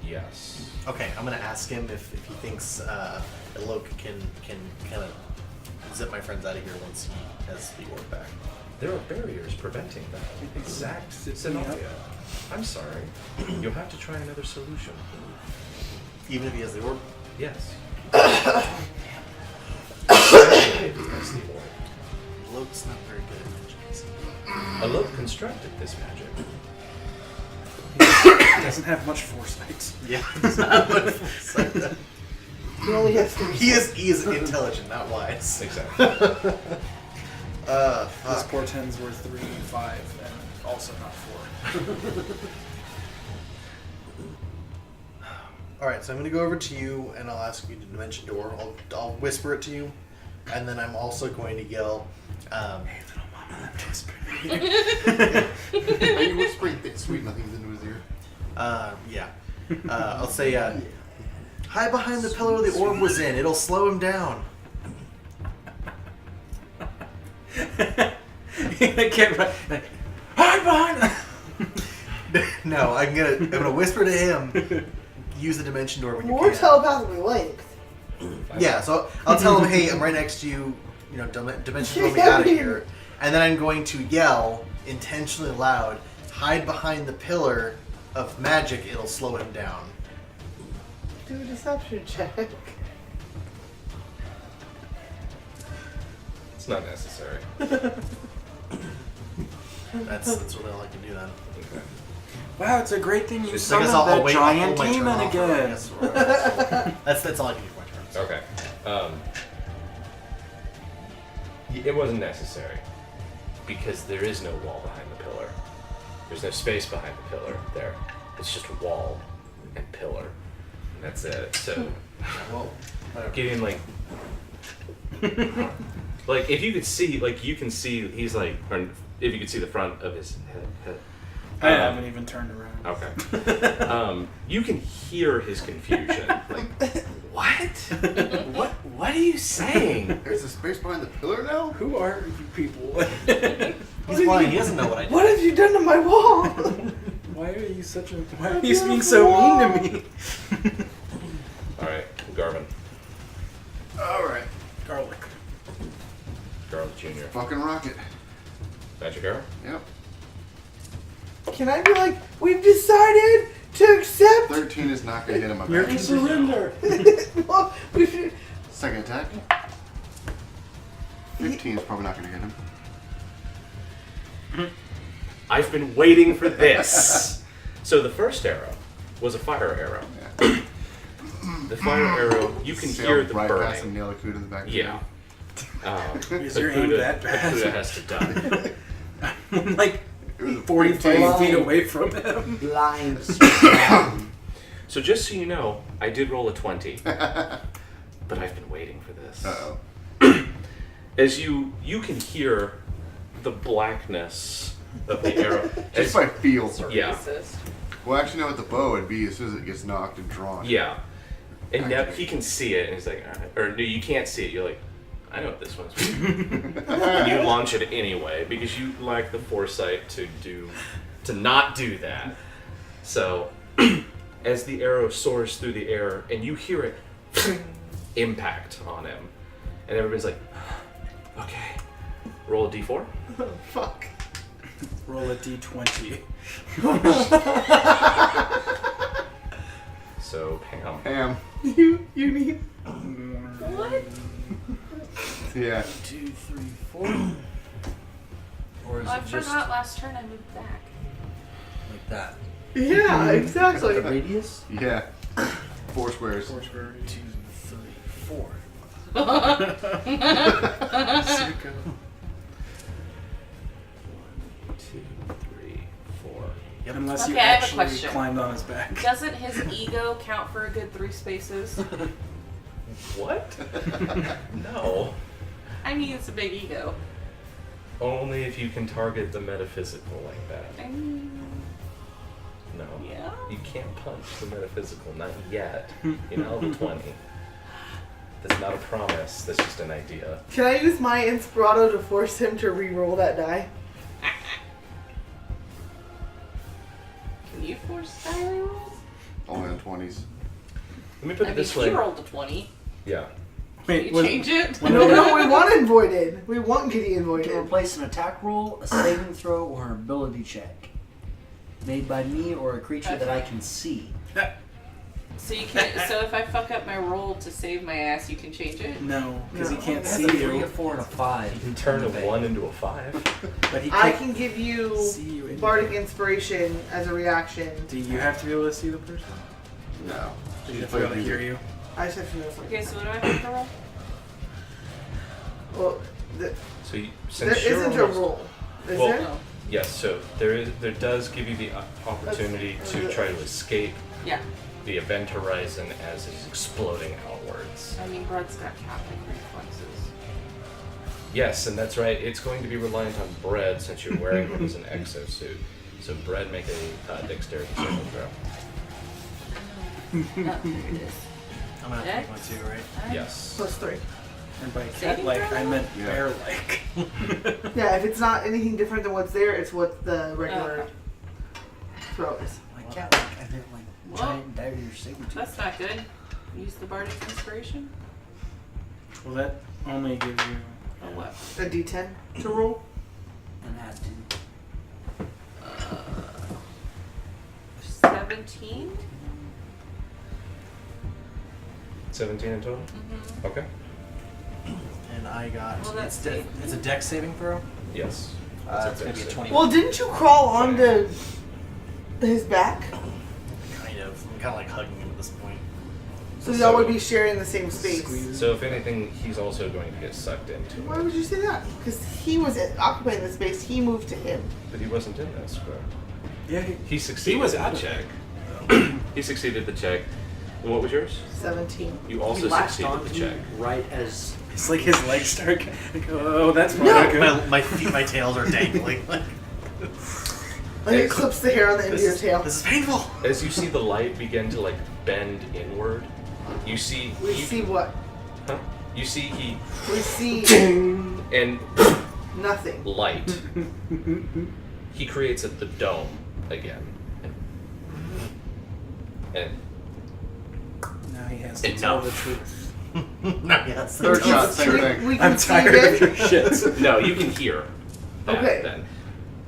Yes. Okay, I'm gonna ask him if he thinks Elok can kind of zip my friends out of here once he has the orb back. There are barriers preventing that exact scenario. I'm sorry. You'll have to try another solution. Even if he has the orb? Yes. Elok's not very good at magic, is he? Alok constructed this magic. He doesn't have much foresight. Yeah, he's not much foresight. He only has 3. He is intelligent, not wise. Exactly. This portends were 3, 5, and also not 4. Alright, so I'm gonna go over to you and I'll ask you to Dimension Door. I'll whisper it to you, and then I'm also going to yell, Hey, little mama, let me whisper. Are you whispering sweet nothings into his ear? yeah. I'll say, hide behind the pillar the orb was in. It'll slow him down. Get right. Like, hide behind. No, I'm gonna whisper to him. Use the Dimension Door when you More can. telepathically linked. Yeah, so I'll tell him, hey, I'm right next to you. You know, Dimension Door me out of here. And then I'm going to yell intentionally loud, hide behind the pillar of magic. It'll slow him down. Do a deception check. It's not necessary. That's really all I can do then. Okay. Wow, it's a great thing you I guess summoned I'll that wait. giant I'll hold my demon turn off, I again. guess, or that's all I can do for my turn. Okay. It wasn't necessary because there is no wall behind the pillar. There's no space behind the pillar there. It's just wall and pillar. And that's it. So, Well, Gideon, like, like if you could see, like you can see, he's like, or if you could see the front of his head. I haven't even turned around. Okay. You can hear his confusion. Like, what? What are you saying? There's a space behind the pillar now? Who are you people? he's blind. He doesn't know what I did. What have you done to my wall? Why are you such a? Why are you being so mean to me? All right, Garvin, Alright. Garlic. Garlic Jr. Fucking rocket. Magic arrow. Yep. Can I be like, we've decided to accept? 13 is not gonna hit him. You're back. surrender. Well, we should. Second attack. 15 is probably not gonna hit him. I've been waiting for this. So the first arrow was a fire arrow. Yeah. The fire arrow, you can Sailed hear the right past and burning. nail a coup to the back. of the Yeah. head. Is your aim that bad? Hakuda has to die. I'm like It was a 45 feet 15. away from him. Blind. So just so you know, I did roll a 20, but I've been waiting for this. Uh-oh. As you can hear the blackness of the arrow. Just by feel. Yeah. Racist. Well, actually, no, what the bow would be as soon as it gets knocked and drawn. Yeah. And now he can see it, and he's like, all right. Or no, you can't see it. You're like, I know what this one's for. And you launch it anyway because you lack the foresight to not do that. So, as the arrow soars through the air, and you hear it impact on him, and everybody's like, okay, roll a d4. Fuck. Roll a d20. So Pam. Pam. You need. What? Yeah. 2, 3, 4. Or is I it just forgot last turn I moved back. like that? Yeah, The exactly. radius? Yeah. 4 squares. 4 square, 2, 3, 4. Sicko. 1, 2, 3, 4. Unless you Okay, I have a actually question. climbed on his back. Doesn't his ego count for a good 3 spaces? What? No. I mean, it's a big ego. Only if you can target the metaphysical like that. I mean, No. yeah. You can't punch the metaphysical, not yet. You know, the 20. That's not a promise, that's just an idea. Can I use my Inspirato to force him to re-roll that die? Can you force die rolls? Only on 20s. Let me put I it mean, this he way. rolled a 20. Yeah. Can you change it? No, we want him voided. We want Gideon To voided. replace an attack roll, a saving throw, or an ability check made by me or a creature that I can see. So you can't. So if I fuck up my roll to save my ass, you can change it. No, because he No. can't That's see a 3, you. a 4, and a 5. You can turn a in the 1 bank. into a 5. But he I can't can give you see you. in Bardic the- Inspiration as a reaction. Do you have to be able to see the person? No. Do She you have to be able to plays hear music. you? I just have to know something. Okay, so what do I have to roll? Well, So you, since there you're isn't a almost- roll. Is Well, there? Yes, so there does give you the opportunity to try to escape Yeah. the event horizon as it's exploding outwards. I mean, Brett's got Catholic reflexes. Yes, and that's right. It's going to be reliant on Bread since you're wearing him as an exosuit. So Bread, make a dexterity saving throw. Oh, there it is. I'm gonna have to take my 2, right? Yes. +3. And by Saving cat-like, throw? I meant Yeah. bear-like. Yeah, if it's not anything different than what's there, it's what the regular Okay. throw is. My cat, like, I meant like Well, giant dagger saber tooth. That's not good. Use the Bardic Inspiration. Well, that only gives you... Or what? A D10 to roll. And add 2. 17? 17 in total? Mm-hmm. Okay. And I got. Well, that's it's a dex saving throw. Yes. It's gonna be a 20. Well, didn't you crawl onto his back? Kind of. I'm kind of like hugging him at this point. So y'all would be sharing the same space. Squeeze. So if anything, he's also going to get sucked into Why it. would you say that? Because he was occupying the space, he moved to him. But he wasn't in that square. Yeah, He succeeded was the out of check. He succeeded the check. And what was yours? 17. You also He latched succeeded onto the me check. right as it's like his legs start. Like, oh, that's No! not good. My feet, my tails are dangling. Like, Like it clips the hair on the end of your tail. this is painful. As you see the light begin to like bend inward, you see. We see what? Huh? You see he We see and nothing. light. He creates the dome again. And Now he has to Enough. tell the truth. No, yes. Third shot, same thing. We can I'm see tired again. of your shit. no, you can hear that Okay. then.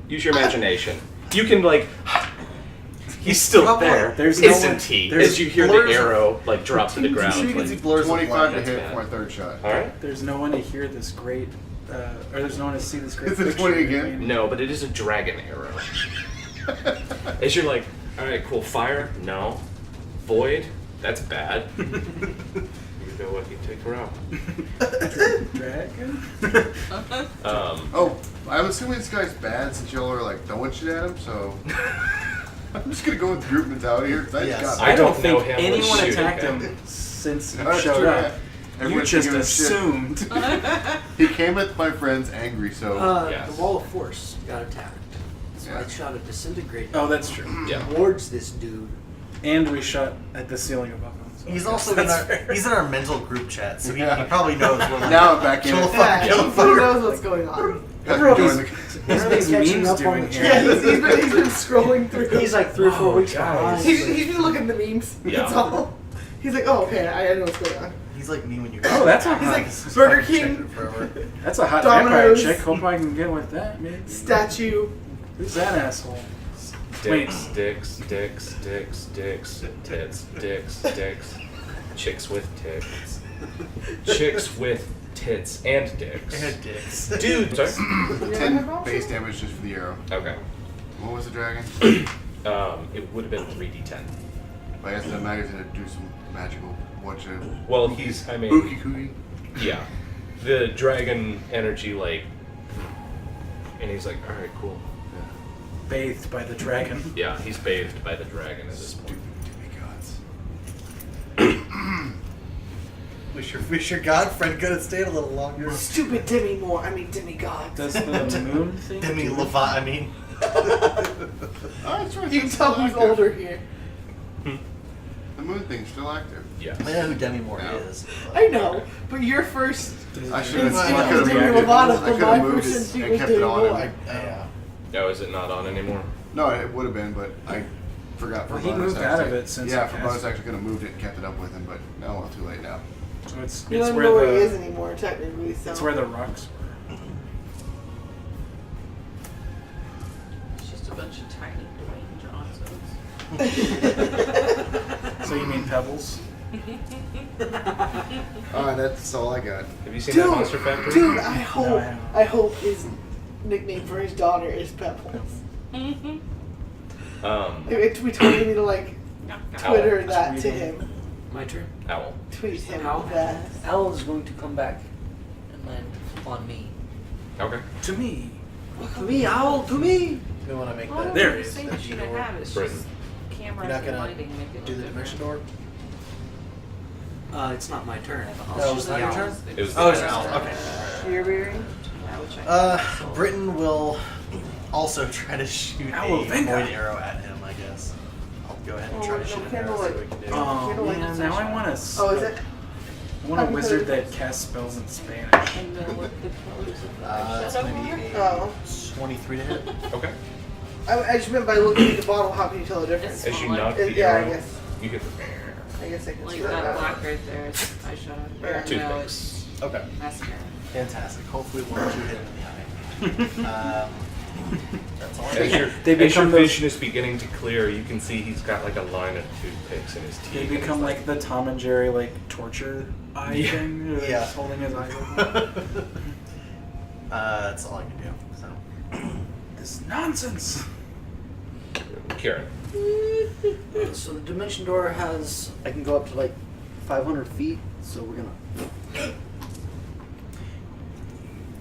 Use your imagination. You can like he's still there. There's no Isn't one- he? there's As you hear the blurs of- arrow like drop to the You ground. can see Like, blurs of 25 to light. hit bad. for a third shot. Alright? There's no one to hear this great, or there's no one to see this great. Is it picture 20 you're again? painting. No, but it is a dragon arrow. As you're like, alright, cool, fire? No. Void? That's bad. You know what, you take her out. Dragon. Oh, I'm assuming this guy's bad since y'all are like throwing shit at him, so I'm just gonna go with group mentality here because I Yes. just got I don't think know him was anyone shooting attacked him. him since he That's showed true, up. yeah. You Everyone's just giving him shit. assumed. He came at my friends angry, so Yes. the wall of force got attacked. So I Yeah. shot a disintegrate Oh, that's true. Yeah. towards this dude. And we shot at the ceiling above him. So He's I also in guess our, that's fair. he's in our mental group chat, so he Yeah. probably knows what we're now I'm back in Kill it. the fuck. Yeah, Kill he the fucker. knows what's going on. Have Bro, to join he's- the- What are these catching memes up on doing the here? Yeah, he's been scrolling through. He's like 3 or 4 Whoa, weeks guys. behind. He's been looking at the memes. Yeah. That's all. He's like, oh, okay, I know what's going on. He's like me when you. Oh, that's a He's hot, like, Burger King, Forever. that's a hot Domino's. vampire chick. Hope I can get with that, man. statue. Who's that asshole? Wait. Dicks, dicks, dicks, dicks, dicks, tits, dicks, chicks with tits. Chicks with tits and dicks. And dicks. Dude, sorry? 10 base damage just for the arrow. Okay. What was the dragon? It would have been 3d10. I guess the magic's gonna do some magical watch Well, he's, I mean, Ookie cookie. yeah. The dragon energy, like, and he's like, alright, cool. Bathed by the dragon. Yeah, he's bathed by the dragon at this point. Wish your godfriend could have stayed a little longer. Stupid demigod. Does the moon thing? Demi do- Levi, I mean. Oh, that's right. You can it's tell still who's active. older here. The moon thing's still active. Yes. I know who Demi Moore Yeah. is. I know, but your first I should have. instinct I could was have Demi moved it. Lovato, I but could my have moved first it instinct and was kept Demi it on. Moore. Yeah. Oh, is it not on anymore? No, it would have been, but I forgot for Well, he bonus moved out of action. it since Yeah, he for cast bonus it. action, could have moved it and kept it up with him, but no, well, too late now. So it's You don't where know where he is the anymore, technically. So it's where the rocks were. It's just a bunch of tiny Dwayne Johnsons. So you mean pebbles? Alright, that's all I got. Have you seen Dude, that Monster Factory? dude, No, I haven't. I hope his nickname for his daughter is Pebbles. We totally need to like Twitter Owl. that to him. My turn. Owl. Tweet him Owl. that. Owl is going to come back and land on me. Okay. To me. To me, Owl, to me! We want to make Well, that. There the it is. thing that you Door. have is Britain. just cameras You're not and gonna lighting make it do look the dimension different. door? It's not my turn. Oh, it's not your Owls, turn? they It was just- Oh, it's the Owl. Okay. Beery. Yeah, which I sold. Britain will also try to shoot Owl a Venga. point arrow at him, I guess. I'll go ahead and Oh, try to no, shoot an candle arrow, see light. what we can do. Oh Candlelight man, now I want to. Oh, is it? I want a I'm wizard good. that casts spells in Spanish. And then what the colors of the It's eyeshadow going to be are? a Oh. 23 to hit. Okay. I just meant by looking at the bottle, how can you tell the difference? As you Smaller. knock the Yeah, I arrow, guess. you get I guess I can Like see that that. black right there is eyeshadow. Yeah. Or no, toothpicks. it's Okay. mascara. Fantastic. Hopefully it won't shoot him in the eye. That's all I As got. your, They as your become those- vision is beginning to clear, you can see he's got like a line of toothpicks in his teeth. They and he's become like the Tom and Jerry like torture eye Yeah. thing. Yeah. Just holding his eyes open. That's all I can do. So. This nonsense. Kieran. So the dimension door has, I can go up to like 500 feet, so we're gonna.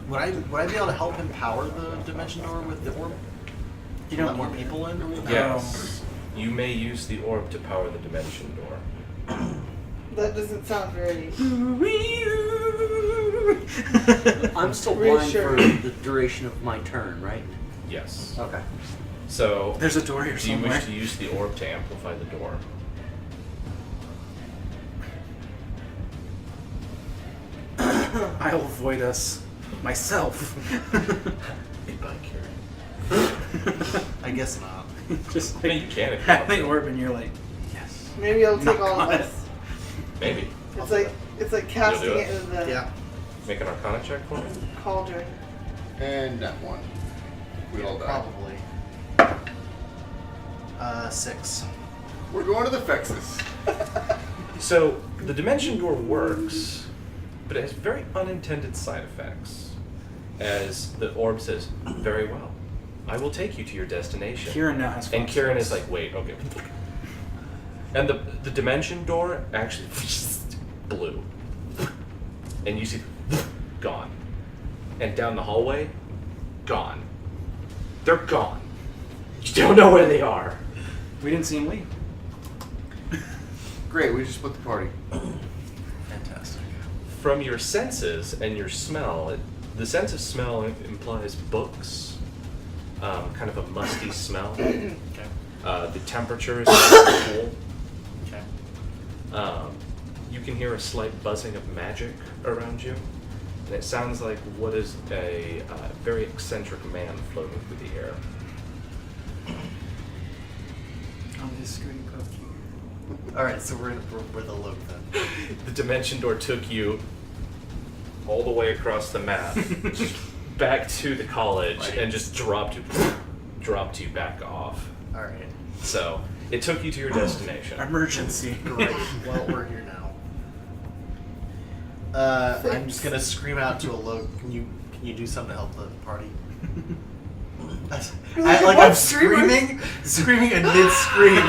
Would I be able to help him power the dimension door with the orb? You Let don't more need it. people in? Yes. You may use the orb to power the dimension door. That doesn't sound very. I'm still blind for Reassuring. the duration of my turn, right? Yes. Okay. So, There's a door here do you somewhere. wish to use the orb to amplify the door? I'll avoid us myself. Big bike here. I guess not. Just I like mean, you can if you have want the to. orb and you're like, yes. Maybe it'll take Knock all of on it. us. Maybe. It's like casting You'll do it it? into the Yeah. Make an Arcana check for me. cauldron. And that one. We all die. Probably. 6. We're going to the Fexus. So, the dimension door works, but it has very unintended side effects. As the orb says, very well, I will take you to your destination. Kieran now has And fox Kieran legs. is like, wait, okay. And the dimension door actually blew. And you see, gone. And down the hallway, gone. They're gone. You don't know where they are. We didn't see him leave. Great, we just split the party. Fantastic. From your senses and your smell, the sense of smell implies books, kind of a musty smell. Okay. The temperature is cool. Okay. You can hear a slight buzzing of magic around you, and it sounds like what is a very eccentric man floating through the air. I'm just screwing cookie. Alright, so we're the loop then. The dimension door took you all the way across the map, back to the college, Right. and just dropped you back off. Alright. So it took you to your destination. Emergency. Great. Well, we're here now. I'm just gonna scream out to a low. Can you do something to help the party? I'm screaming in mid scream.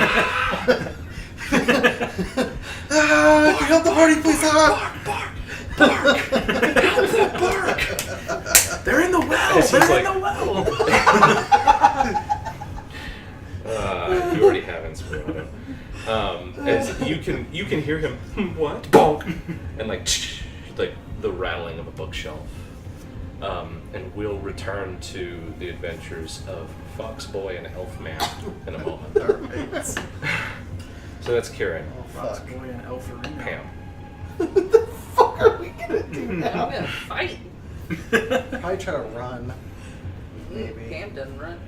Can you help the party, please? Bark! They're in the well. As he's They're in like- the well. You already have inspiration. As you can hear him what bonk and like the rattling of a bookshelf. And we'll return to the adventures of Fox Boy and Elf Man in a moment. Alright. So that's Kieran. Oh, Fox fuck. boy and Elfarina. Pam. What the fuck are we gonna do I'm now? gonna fight. Probably try to run. Maybe. Cam doesn't run.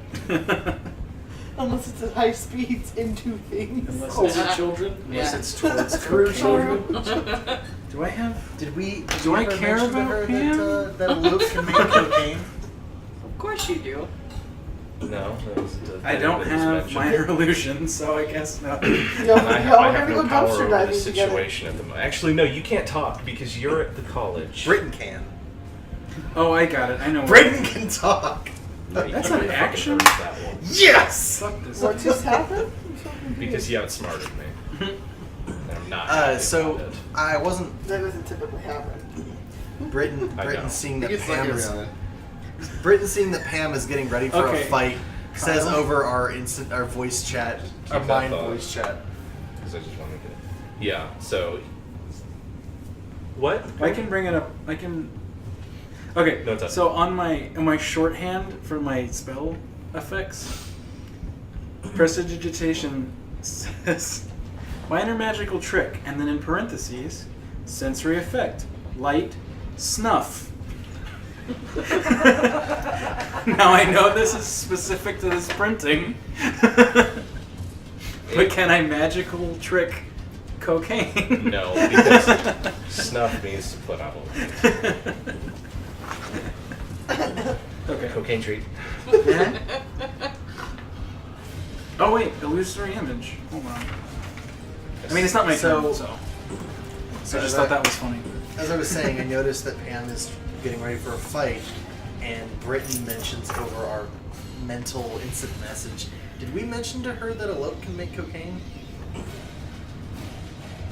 Unless it's at high speeds into things. Unless Oh, it's children. Unless Yeah. it's towards Through cocaine. Do I have? Did we? Did Do you I ever care mention to about her Pam? that a loop can make cocaine? Of course you do. No, that was I don't have minor illusions, so I guess not. Y'all, And y'all I are have gonna no go power dumpster over the diving together. situation at the moment. Actually, no, you can't talk because you're at the college. Britain can. Oh, I got it. I know. Britain can talk. No, you That's can't an fucking action? hurt that one. Yes. Fuck this. What just happened? I'm so confused. Because you outsmarted me. And I'm not happy So about it. I wasn't. That doesn't typically happen. Britain I know. seeing He that gets lucky Pam every is now and then. Britain seeing that Pam is getting ready for Okay. a fight says Kyle? over our voice chat, our that mind thought. voice chat. Because I just wanted to. Yeah, so. What? I can bring it up. I can. Okay. No, it's up. So on my shorthand for my spell effects, prestidigitation says minor magical trick, and then in parentheses, sensory effect, light, snuff. Now I know this is specific to this printing, but can I magical trick cocaine? No, because snuff means to put out a Okay. cocaine treat. Oh wait, illusory image. Hold on. I mean, it's not my So- turn, so. So I just as thought that was funny. As I was saying, I noticed that Pam is getting ready for a fight, and Britain mentions over our mental instant message. Did we mention to her that a lope can make cocaine?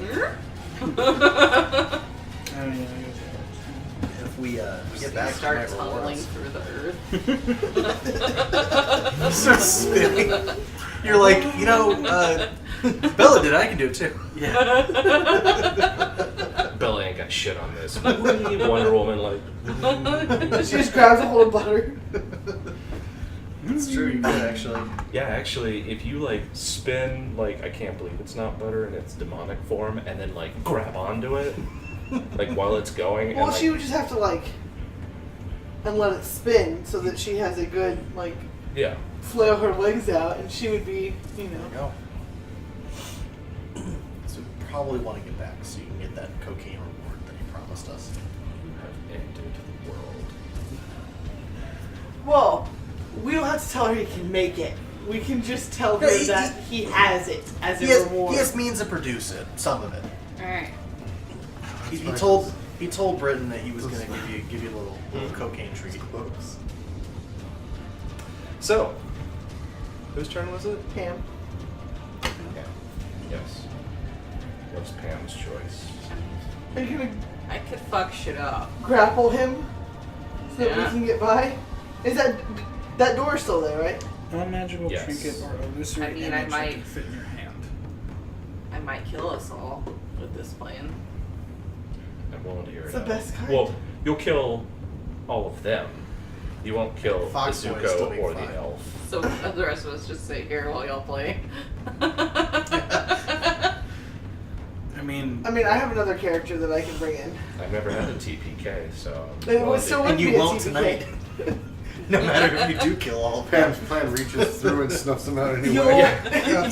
Oh yeah, I guess. if we get back to Start my tunneling rewards. through the earth. You start spinning. You're like, Bella did. I can do it too. Yeah. Bella ain't got shit on this. Wonder Woman, like. She just grabs a hold of butter. It's true. You could actually. Yeah, actually, if you like spin, like, I can't believe it's not butter in its demonic form, and then like grab onto it, like while it's going. Well, and, like, she would just have to and let it spin so that she has a good yeah. flail her legs out, and she would be, There you go. So we probably want to get back so you can get that cocaine reward that he promised us. You have entered the world. Well, we don't have to tell her he can make it. We can just tell her Yeah, that he has it as a reward. He has means to produce it, some of it. Alright. He told Britton that he was going to give you a little cocaine treat. So, whose turn was it? Pam. Pam. Yes. What's Pam's choice? Are you gonna I could fuck shit up. grapple him so that we Yeah. can get by? Is that door still there, right? A magical Yes. trinket or illusory I mean, I image that might- can fit in your hand. I might kill us all with this plan. I'm willing to hear It's it the out. best kind. Well, you'll kill all of them. You won't kill Fox the Boy is still Zuko being or fine. the elf. So the rest of us just sit here while y'all play. I mean, I have another character that I can bring in. I've never had a TPK, so. It willing would to- still And would you be a won't TPK. tonight. No matter if you do kill all of them. Pam's plan reaches through and snuffs them out You'll, anyway.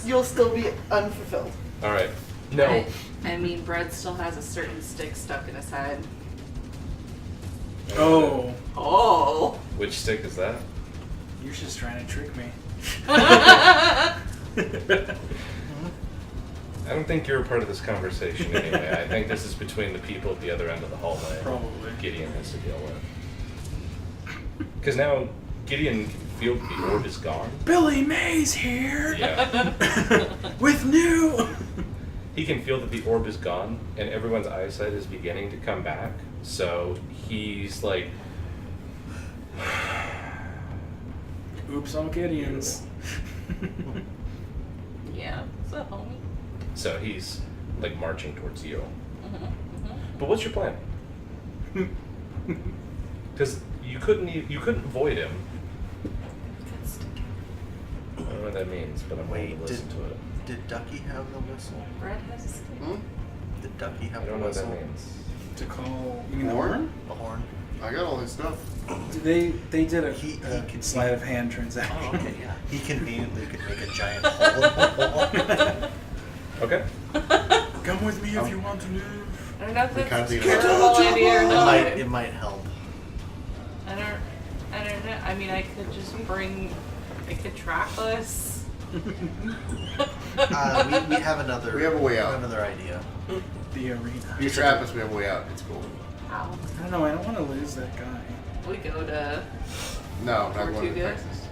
you'll still be unfulfilled. All right. No. I mean, Brett still has a certain stick stuck in his head. oh, Oh! Which stick is that? you're just trying to trick me. I don't think you're a part of this conversation anyway. I think this is between the people at the other end of the hallway. Probably. Gideon has to deal with. Because now Gideon can feel that the orb is gone. Billy Mays here Yeah. with new. He can feel that the orb is gone and everyone's eyesight is beginning to come back. So he's like, Oops on Gideon's. Yeah, what's up, homie? so he's like marching towards you. Mm-hmm. But what's your plan? Because you couldn't void him. I don't know what that means, but I'm willing to listen to it. Did Ducky have the whistle? Brett has a stick. Did Ducky have I the don't know what whistle? that means. To call. You mean the Horn? horn? The horn. I got all his stuff. They did a He can sleight see. of hand transaction. Oh, okay, yeah. He conveniently could make a giant hole in the wall. Okay. Come with me if you want to live. I don't know if We can't that's a do that. terrible idea or not. It might help. I don't know. I mean, I could trap us. We have another. We have a way out. Another idea. The arena. You trap us, we have a way out. It's cool. Ow. I don't know. I don't want to lose that guy. We go to No, I'm not going to Tortuga? Texas.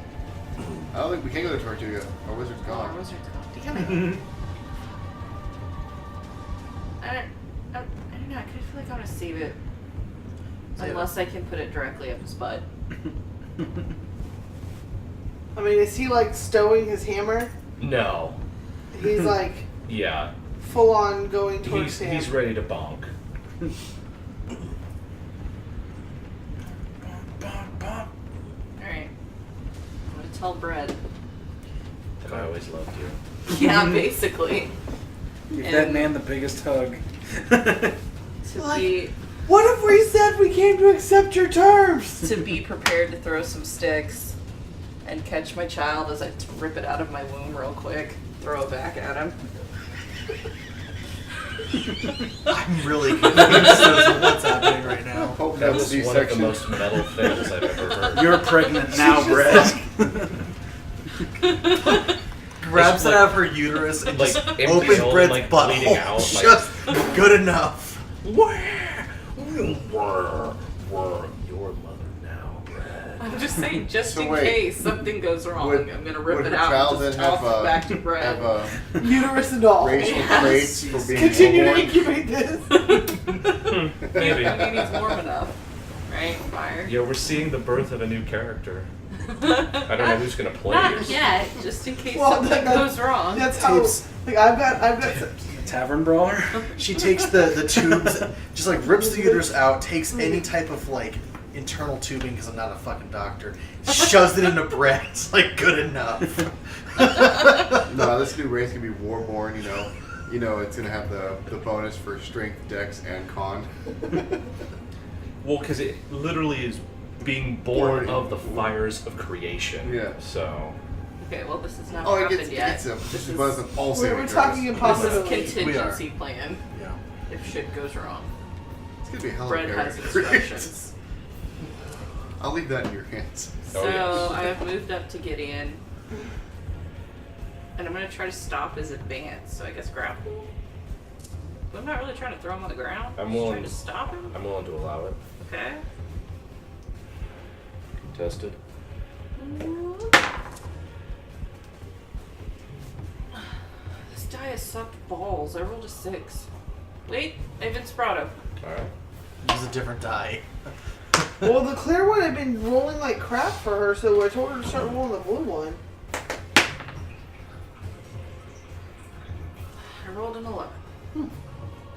I don't think we can go to Tortuga. Our wizard's our gone. wizard. Damn it. I don't know. I kind of feel like I want to save it. Save Unless I can put it directly up his butt. Is he stowing his hammer? No. He's Yeah. full on going towards him. He's ready to bonk. Alright. I'm gonna tell Brett. And I always loved you. Yeah, basically. Give And- that man the biggest hug. To be What if we said we came to accept your terms? to be prepared to throw some sticks and catch my child as I rip it out of my womb real quick, throw it back at him. I'm really confused as to what's happening right now. Hope That that's was one of the most metal things I've ever heard. You're pregnant now, Brett. Grabs it out of her uterus and Like, just empty opens hole, Brett's like, butthole. bleeding out, like- Just good enough. We're your mother now, Brad. I'm just saying, just So in wait, case something goes wrong, would- I'm gonna rip would it her out child and just then toss have it back to Brett. have Uterus and all. racial Yes. traits for being Continue to newborn? incubate this. Maybe. I mean, he's warm enough, right? Fire. Yeah, we're seeing the birth of a new character. I don't know who's gonna play Not you. yet, just in case Well, something that- goes wrong. That's how. Tapes. Like I've got. Tavern brawler. She takes the tubes, just like rips the uterus out, takes any type of like internal tubing, because I'm not a fucking doctor, shoves it into Brett. It's like good enough. No, this new race can be warborn. You know, it's gonna have the bonus for strength, dex, and con. Well, because it literally is being born Born. of the fires of creation. Yeah. So. Okay, well, this has not Oh, it happened gets yet. this is bonus all We're saving talking throws. impossible. This is We contingency plan Yeah. if shit goes wrong. It's gonna be a hell of Brett a has character. instructions. I'll leave that in your hands. So Oh, yes. I have moved up to Gideon. And I'm going to try to stop his advance, so I guess grapple. But I'm not really trying to throw him on the ground. I'm just willing- trying to stop him. I'm willing to allow it. Okay. Contested. This die has sucked balls. I rolled a 6. Wait, I have Inspirato. Alright. Use a different die. Well, the clear one had been rolling like crap for her, so I told her to start rolling the blue one. I rolled an 11.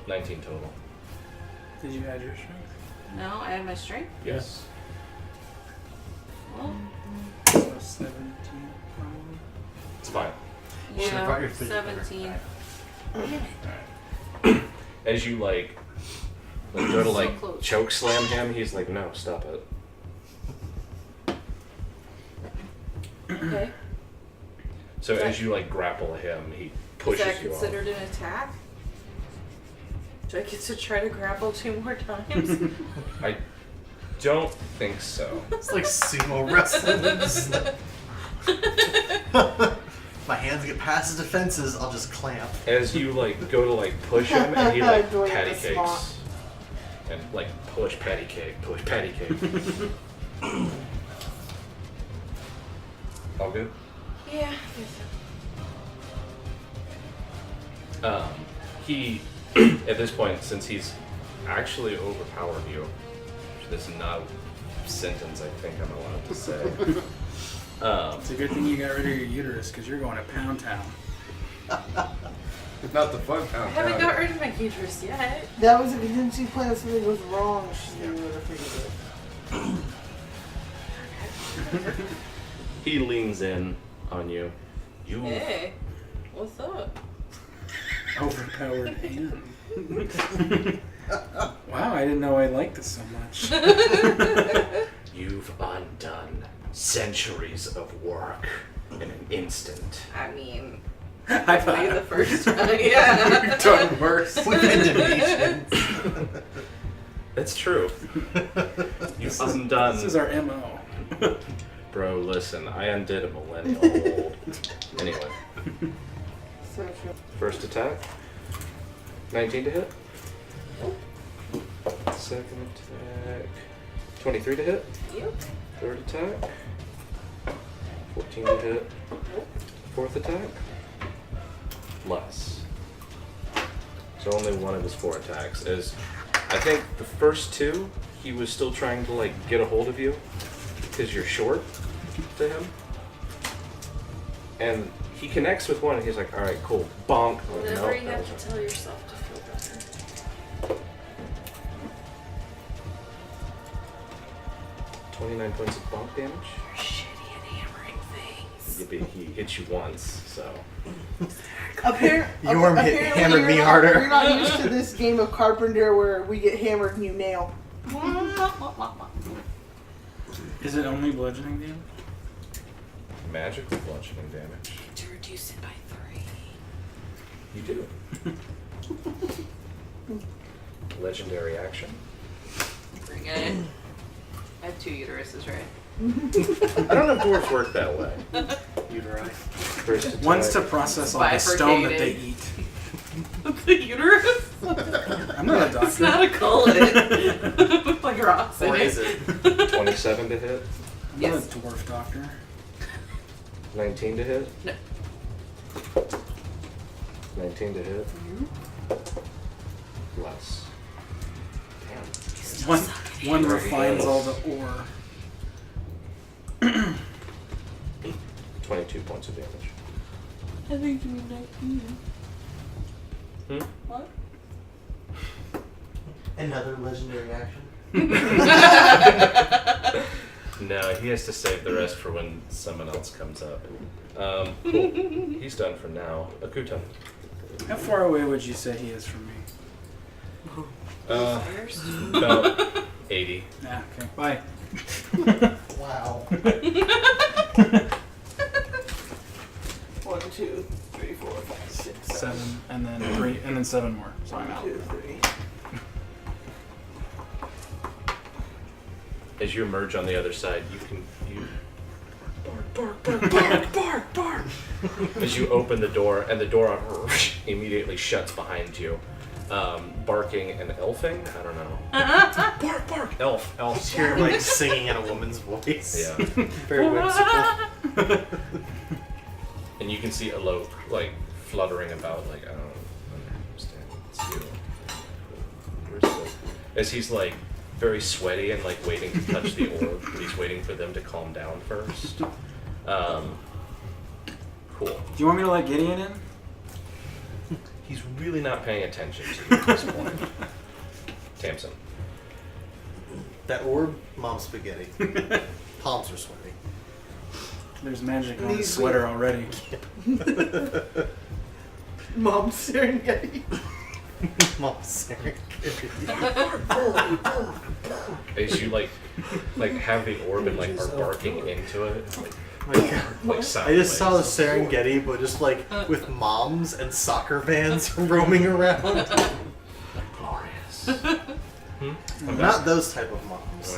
19 total. Did you add your strength? No, I have my strength. Yes. Well, So 17 probably. It's fine. Should've brought yeah, your fidget spinner. 17. As you like go to So like close. choke slam him, he's like, no, stop it. Okay. So Is that- as you like grapple him, he Is pushes that you off. considered an attack? Do I get to try to grapple 2 more times? I don't think so. It's like sumo wrestling. My hands get past his defenses, I'll just clamp. As you like go to like push him, and he like Doing patty the spot. cakes, and like push patty cake, push patty cake. All good. Yeah. He at this point, since he's actually overpowered you, which is not a sentence I think I'm allowed to say. It's a good thing you got rid of your uterus because you're going to Pound Town. Not the fun I pound. haven't got rid of my uterus yet. That was a contingency plan if something goes wrong. She would have figured it. He leans in on you. You Hey, what's up? Overpowered hand. Wow, I didn't know I liked this so much. You've undone centuries of work in an instant. I mean, High be the five. first time. Yeah. You've done worse. We've been dimensions. That's true. You've undone. This is our MO. Bro, listen, I undid a millennial old. Anyway, So true. first attack. 19 to hit. Second attack. 23 to hit. Yep. Third attack. 14 to hit. Fourth attack. Less. So only one of his 4 attacks. As I think the first 2, he was still trying to like get a hold of you because you're short to him. And he connects with one and he's like, alright, cool. Bonk. Like, Whatever nope, you that have was to tell yourself to feel better. 29 points of bonk damage. You're shitty at hammering things. Yippee, he hit you once, so. Yorm hammered me You're harder. not used to this game of Carpenter where we get hammered and you nail. Is it only bludgeoning damage? Magical bludgeoning damage. To reduce it by 3. You do. Legendary action. Bring it in. I have 2 uteruses, right? I don't know if dwarves work that way. Uteri. First attack. One's to process all the stone that they Bifurcated. eat. The uterus? I'm not a It's doctor. not a cullet. Like rocks in Or it. is it? 27 to hit. I'm Yes. not a dwarf doctor. 19 to hit. No. 19 to hit. Less. Damn. One There he refines goes. all the ore. 22 points of damage. I think you mean 19. Hmm? What? Another legendary action. No, he has to save the rest for when someone else comes up. Cool. He's done for now. Akuta. How far away would you say he is from me? About 80. Yeah, okay. Bye. Wow. 1, 2, 3, 4, 5, 6, 7. 7, and then 3, and then 7 more. So I'm 1, out. 2, 3. As you emerge on the other side, you bark. As you open the door, and the door immediately shuts behind you. Barking and elfing? I don't know. Bark. Elf. Just hear him like singing in a woman's voice. Yeah. Very whimsical. And you can see Alok like fluttering about, like, I don't understand. It's you. Where's the... As he's like very sweaty and like waiting to touch the orb, but he's waiting for them to calm down first. Cool. Do you want me to let Gideon in? He's really not paying attention to you at this point. Tamsin. That orb, mom's spaghetti. Palms are sweaty. There's magic on These his sweater already. Mom's Serengeti. Mom's serengeti. As you like have the orb and like are barking into it, like I sideways. just saw the Serengeti, but just like with moms and soccer vans roaming around. Glorious. Not those type of moms.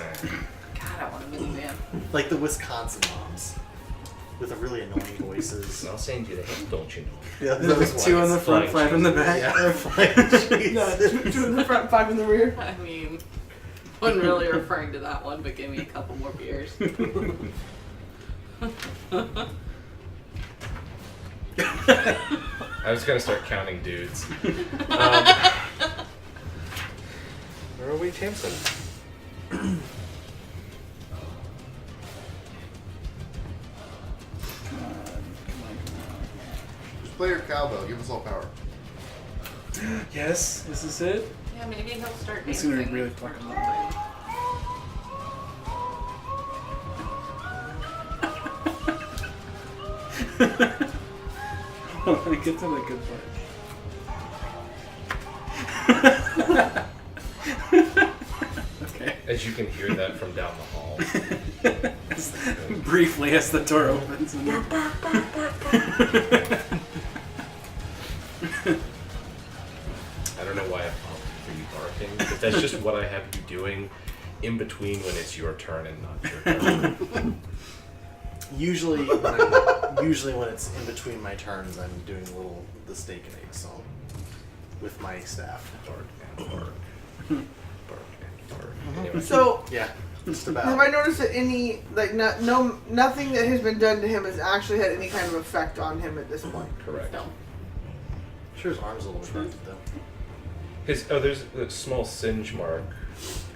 God, I want a minivan. Like the Wisconsin moms. With the really annoying voices. I'll send you the hint, don't you know? Yeah, There's those like 2 on the ones. front, Flying 5 in the back. Yeah, flying No, cheese. 2 in the front, 5 in the rear. I mean, wasn't really referring to that one, but give me a couple more beers. I was gonna start counting dudes. Where are we, Tamsin? Just play your cowbell. Give us all power. Yes, this is it. Yeah, maybe he'll start It's dancing. gonna really fuck him up. Let me get to the good part. Okay. As you can hear that from down the hall. Briefly, as the door opens. And I don't know why I opted for you barking, but that's just what I have you doing in between when it's your turn and not your turn. Usually when it's in between my turns, I'm doing the steak and egg song with my staff. Bark and bark. Bark and bark. Anyway. So, Yeah, just have about. I noticed that any, like, nothing that has been done to him has actually had any kind of effect on him at this point? Correct. No. I'm sure his arm's a little shrunken though. There's a small singe mark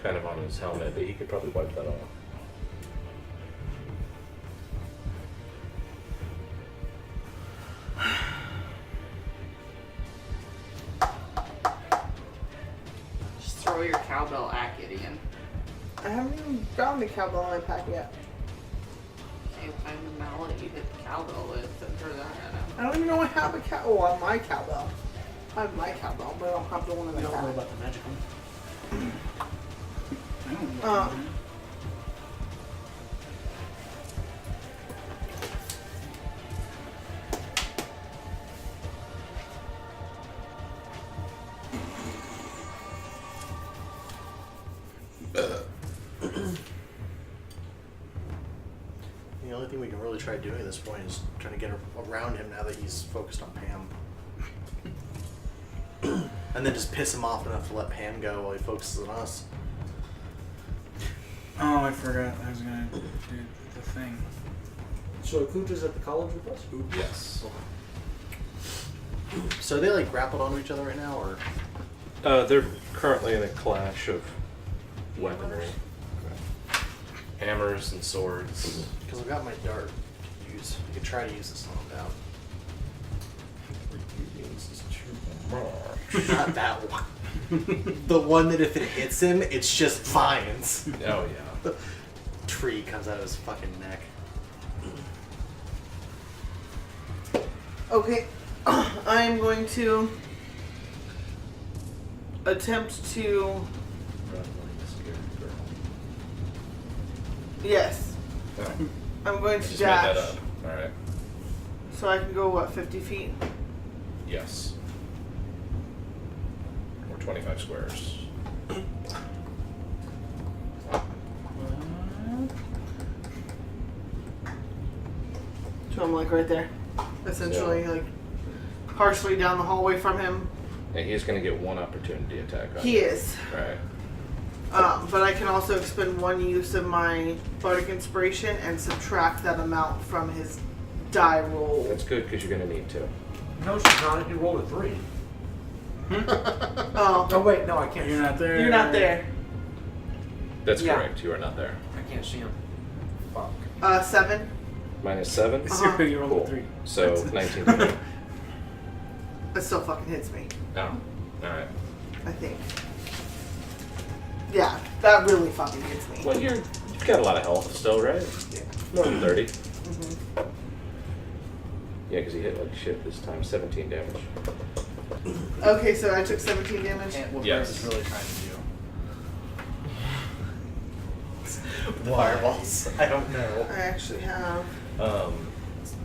kind of on his helmet, but he could probably wipe that off. Just throw your cowbell at Gideon. I haven't even found the cowbell in my pack yet. Okay, find the mallet you hit the cowbell with and throw that at him. I don't even know I have a cowbell. Oh, my cowbell. I have my cowbell, but I don't have the one in You the don't know pack. about the magic one. I don't know. The only thing we can really try doing at this point is trying to get around him now that he's focused on Pam. And then just piss him off enough to let Pam go while he focuses on us. Oh, I forgot. I was gonna do the thing. So Akuja's at the college with us? Yes. So are they like grappled onto each other right now, or? They're currently in a clash of weaponry. Hammers and swords. Because I've got my dart to use. I could try to use this on them down. Not that one. The one that if it hits him, it's just vines. Oh yeah. Tree comes out of his fucking neck. Okay, I'm going to attempt to. Yes, Oh, I'm going I to just made that dash. up. Alright. So I can go, what, 50 feet? Yes. Or 25 squares. So I'm like right there. Essentially, like partially down the hallway from him. And he's gonna get one opportunity attack on He you. is. Alright. But I can also expend one use of my Bardic Inspiration and subtract that amount from his die roll. That's good because you're gonna need to. No, she's not. You rolled a 3. Oh, Oh, wait, no, I can't. You're not there. you're not there. That's Yeah. correct. You are not there. I can't see him. Fuck. 7. -7. Uh-huh. You rolled Cool. a 3. So 19 to hit. That still fucking hits me, Oh. Alright. I think. Yeah, that really fucking hits me. Well, you've got a lot of health still, right? Yeah. More than 30. Mhm. Yeah, because he hit like shit this time. 17 damage. Okay, so I took 17 damage. And what Yes. Brett is really trying to do. Fireballs. I don't know. I actually have.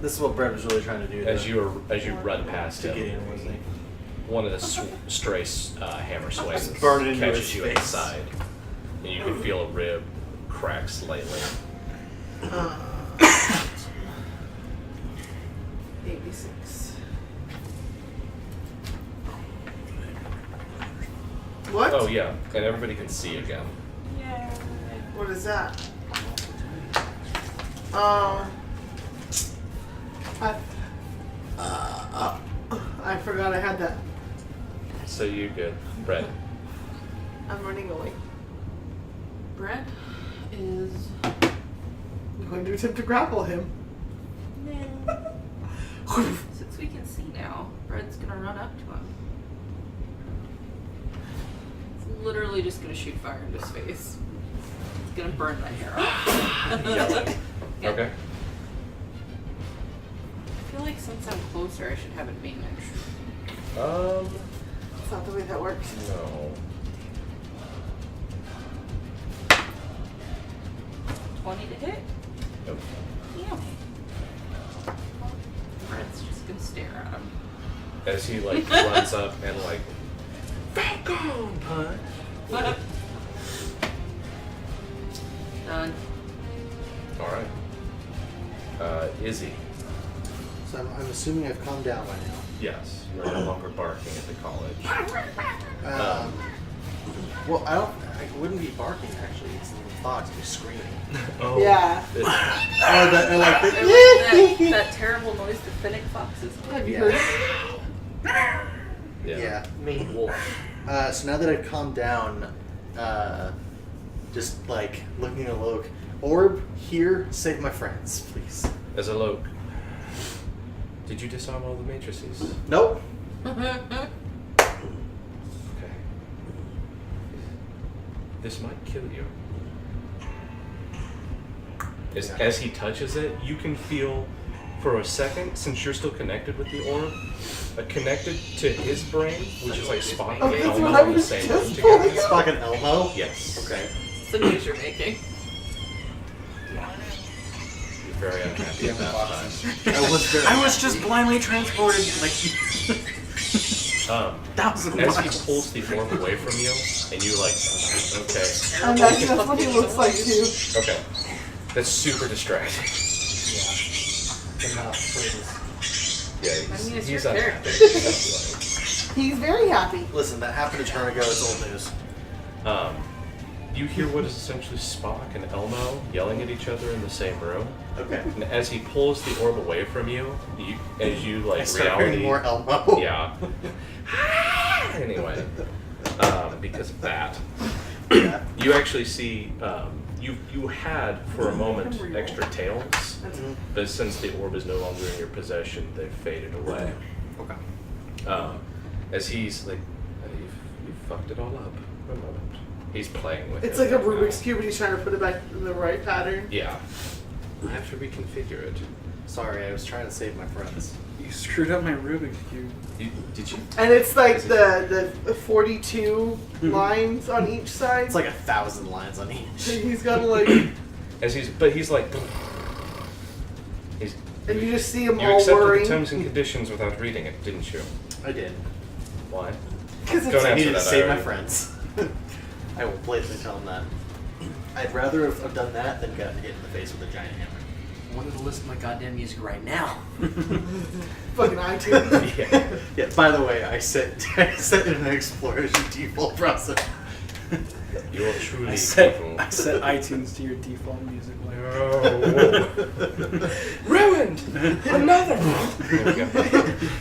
This is what Brett was really trying to do. As you run past to him, get in, wasn't he? one of the stray hammer swings Burn it into catches his you in the face. side, and you can feel a rib crack slightly. 86. What? Oh yeah, and everybody can see again. What is that? I forgot I had that. So you're good, Brett. I'm running away. Brett is. I'm going to attempt to grapple him. Since we can see now, Brett's gonna run up to him. It's literally just gonna shoot fire into his face. It's gonna burn my hair off. Yeah. Okay. I feel like since I'm closer, I should have advantage. That's not the way that works. No. 20 to hit? Nope. Yeah. Brett's just gonna stare at him. As he like runs up and like Falcon punch. Done. All right. Izzy. So I'm assuming I've calmed down by now. Yes, you're no longer barking at the college. Well, I wouldn't be barking actually. It's the thoughts be screaming. Oh. Yeah. It's, Oh, that I like It was that terrible noise the fennec foxes make. Have you Yeah. heard? Yeah. Me. Wolf. So now that I've calmed down, just like looking at Loke, Orb here, save my friends, please. as a Loke, did you disarm all the matrices? Nope. Okay. This might kill you. As he touches it, you can feel for a second, since you're still connected with the orb, connected to his brain, which is like Spock Oh, and that's Elmo what I in the was same just room together. pulling up. Spock and Elmo. Yes. Okay. It's the noise you're making. You're very unhappy at that time. I was just blindly transported like thousands of As he miles. pulls the orb away from you, and you like, okay, I imagine that's what he looks like too. okay, that's super distracting. Yeah, I mean, it's he's your unhappy. He's very happy. Listen, that happened a turn ago. It's old news. You hear what is essentially Spock and Elmo yelling at each other in the same room. Okay. And as he pulls the orb away from you, as you like I start hearing reality. more Elmo. Yeah. Anyway, because of that, Yeah. you actually see you had for a moment extra tails, Mhm. but since the orb is no longer in your possession, they've faded away. Okay. As he's like, you've fucked it all up for a moment. He's playing with It's it like a right Rubik's now. Cube and he's trying to put it back in the right pattern. Yeah. I have to reconfigure it. Sorry, I was trying to save my friends. You screwed up my Rubik's Cube. Did you? And it's like the 42 lines on each side. It's like 1,000 lines on each. And he's got to like, As he's like, he's. and you just see him You all accepted worrying. the terms and conditions without reading it, didn't you? I did. Why? Because Don't it's I answer needed that, to save my already- friends. I will blatantly tell them that. I'd rather have done that than gotten hit in the face with a giant hammer. I wanted to listen to my goddamn music right now. fucking iTunes. Yeah. Yeah. By the way, I set in an Explorer as your default browser. You're truly I set evil. iTunes to your default music player. No. Ruined! Another one! There we go.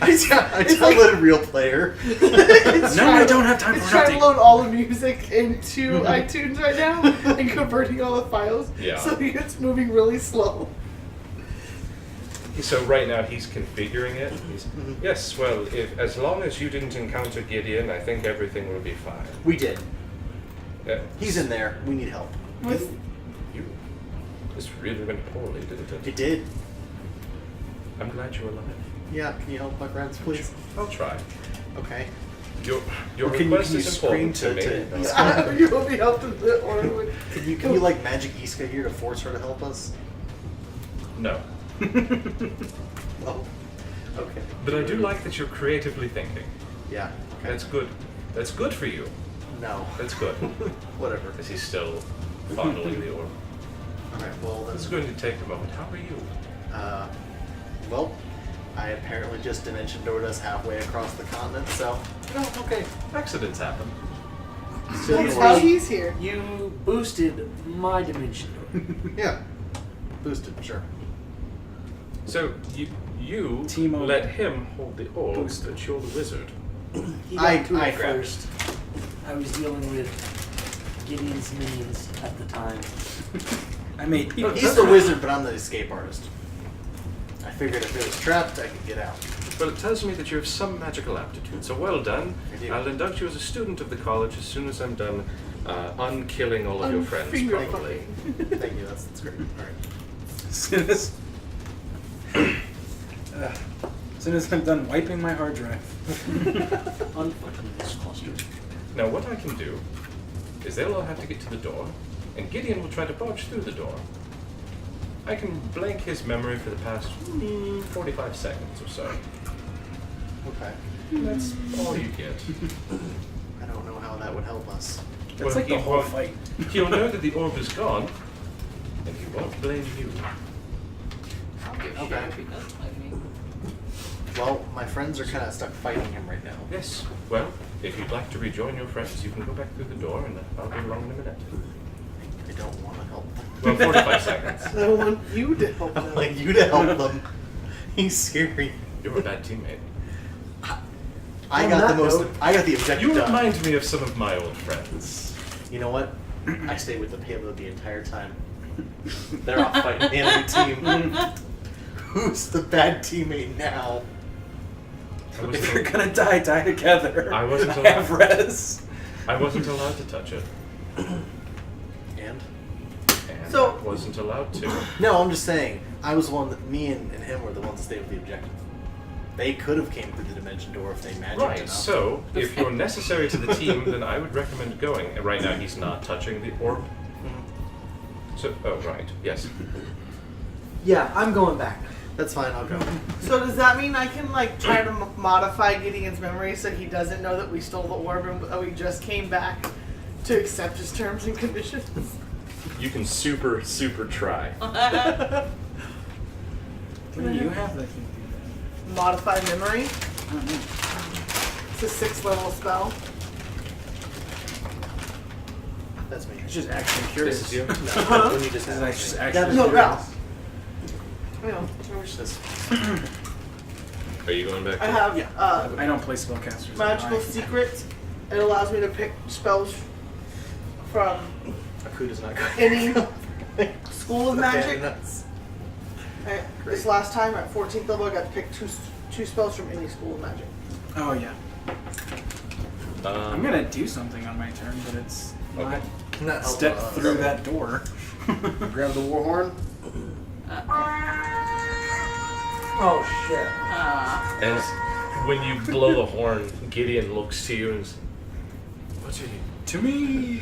I downloaded a real player. It's No, trying- I don't have time It's for trying to nothing. load all the music into iTunes right now and converting all the files. Yeah. So it's moving really slow. So right now he's configuring it. Yes, well, as long as you didn't encounter Gideon, I think everything will be fine. We did. He's He's in there. We need help. You. This really went poorly, didn't it? It did. I'm glad you're alive. Yeah. Can you help my friends, please? I'll try. Okay. Your Or can you- request can you is important to scream me. to- You will be helped to or would. Can you like magic Iska here to force her to help us? No. Oh. Okay. But I do like that you're creatively thinking. Yeah. Okay. That's good. That's good for you. No. That's good. Whatever. Because he's still fondling the orb. Alright, well, It's that's going to take a moment. How are you? Well, I apparently just dimension doored us halfway across the continent, so. No, okay. Accidents happen. That's how he's here. You boosted my dimension door. Yeah. Boosted, sure. So you Team over. let him hold the orb, Boost. but you're the wizard. He I got to it grabbed first. I was dealing with Gideon's minions at the time. I made people. He's the wizard, but I'm the escape artist. I figured if it was trapped, I could get out. Well, it tells me that you have some magical aptitude, so well done. I do. I'll induct you as a student of the college as soon as I'm done unkilling all of your friends, Finger probably. fucking. Thank you, that's great. Alright. As soon as I'm done wiping my hard drive. Unfucking this cluster. Now, what I can do is they'll all have to get to the door, and Gideon will try to barge through the door. I can blank his memory for the past 45 seconds or so. Okay. That's all you get. I don't know how that would help us. That's like the whole won't- fight. He'll know that the orb is gone, and he won't blame you. Okay. Well, my friends are kind of stuck fighting him right now. Yes. Well, if you'd like to rejoin your friends, you can go back through the door, and I'll be along in a minute. I don't want to help them. Well, 45 seconds. I want you to help I'd them. like you to help them. He's scary. You're a bad teammate. I On got the that most. note- I got the objective You done. remind me of some of my old friends. You know what? I stayed with the payload the entire time. They're off fighting the enemy team. Who's the bad teammate now? I was If you're gonna die, die together. I wasn't I have allowed. res. I wasn't allowed to touch it, And? and So- I wasn't allowed to. No, I'm just saying. I was the one that me and him were the ones that stayed with the objective. They could have came through the dimension door if they magicked Right, enough. so if you're necessary to the team, then I would recommend going. And right now he's not touching the orb. So, oh, right, yes. Yeah, I'm going back. That's fine. I'll go. So does that mean I can like try to modify Gideon's memory so he doesn't know that we stole the orb and we just came back to accept his terms and conditions? You can super try. What do you have that can do Modify memory. that? I don't know. It's a 6th level spell. That's me. It's just actually curious. This is you? Huh? When you just This is have just me. actually No, curious. You know, This- Are you going back? I have I don't play spellcasters. magical secret. It allows me to pick spells from Akuda's not good. any school of magic. Nuts. This last time at 14th level, I got to pick two spells from any school of magic. Oh yeah. I'm gonna do something on my turn, but it's Okay. not step through that door. Grab the war horn. Oh shit. As when you blow the horn, Gideon looks to you and says, "What are you?" To me.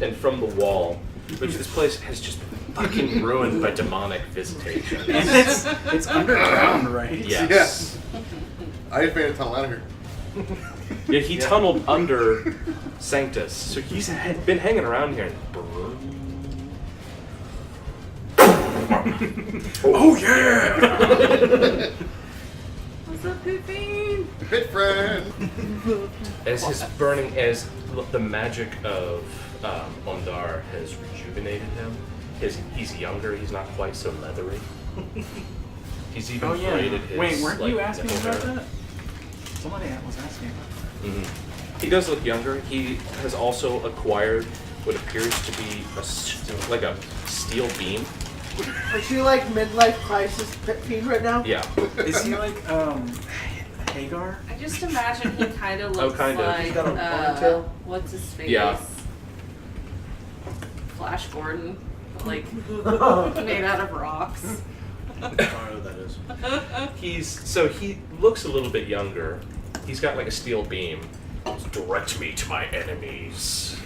And from the wall, which this place has just been fucking ruined by demonic visitation. And it's underground, right? Yes. I just made a tunnel out of here. Yeah, he tunneled under Sanctus, so he's been hanging around here. Oh yeah. What's up, Poopine? Pit friend. As the magic of Ondar has rejuvenated him, he's younger. He's not quite so leathery. He's even Oh yeah. braided his. Wait, weren't you asking nipple about hair. that? Somebody was asking. Mhm. He does look younger. He has also acquired what appears to be a steel beam. Are you like midlife crisis pet peeve right now? Yeah. Is he like Hagar? I just imagine he kind of looks kind of. like He's got a ponytail? what's his face? Yeah. Flash Gordon, but, like made out of rocks. I don't know who that is. He looks a little bit younger. He's got like a steel beam. Direct me to my enemies.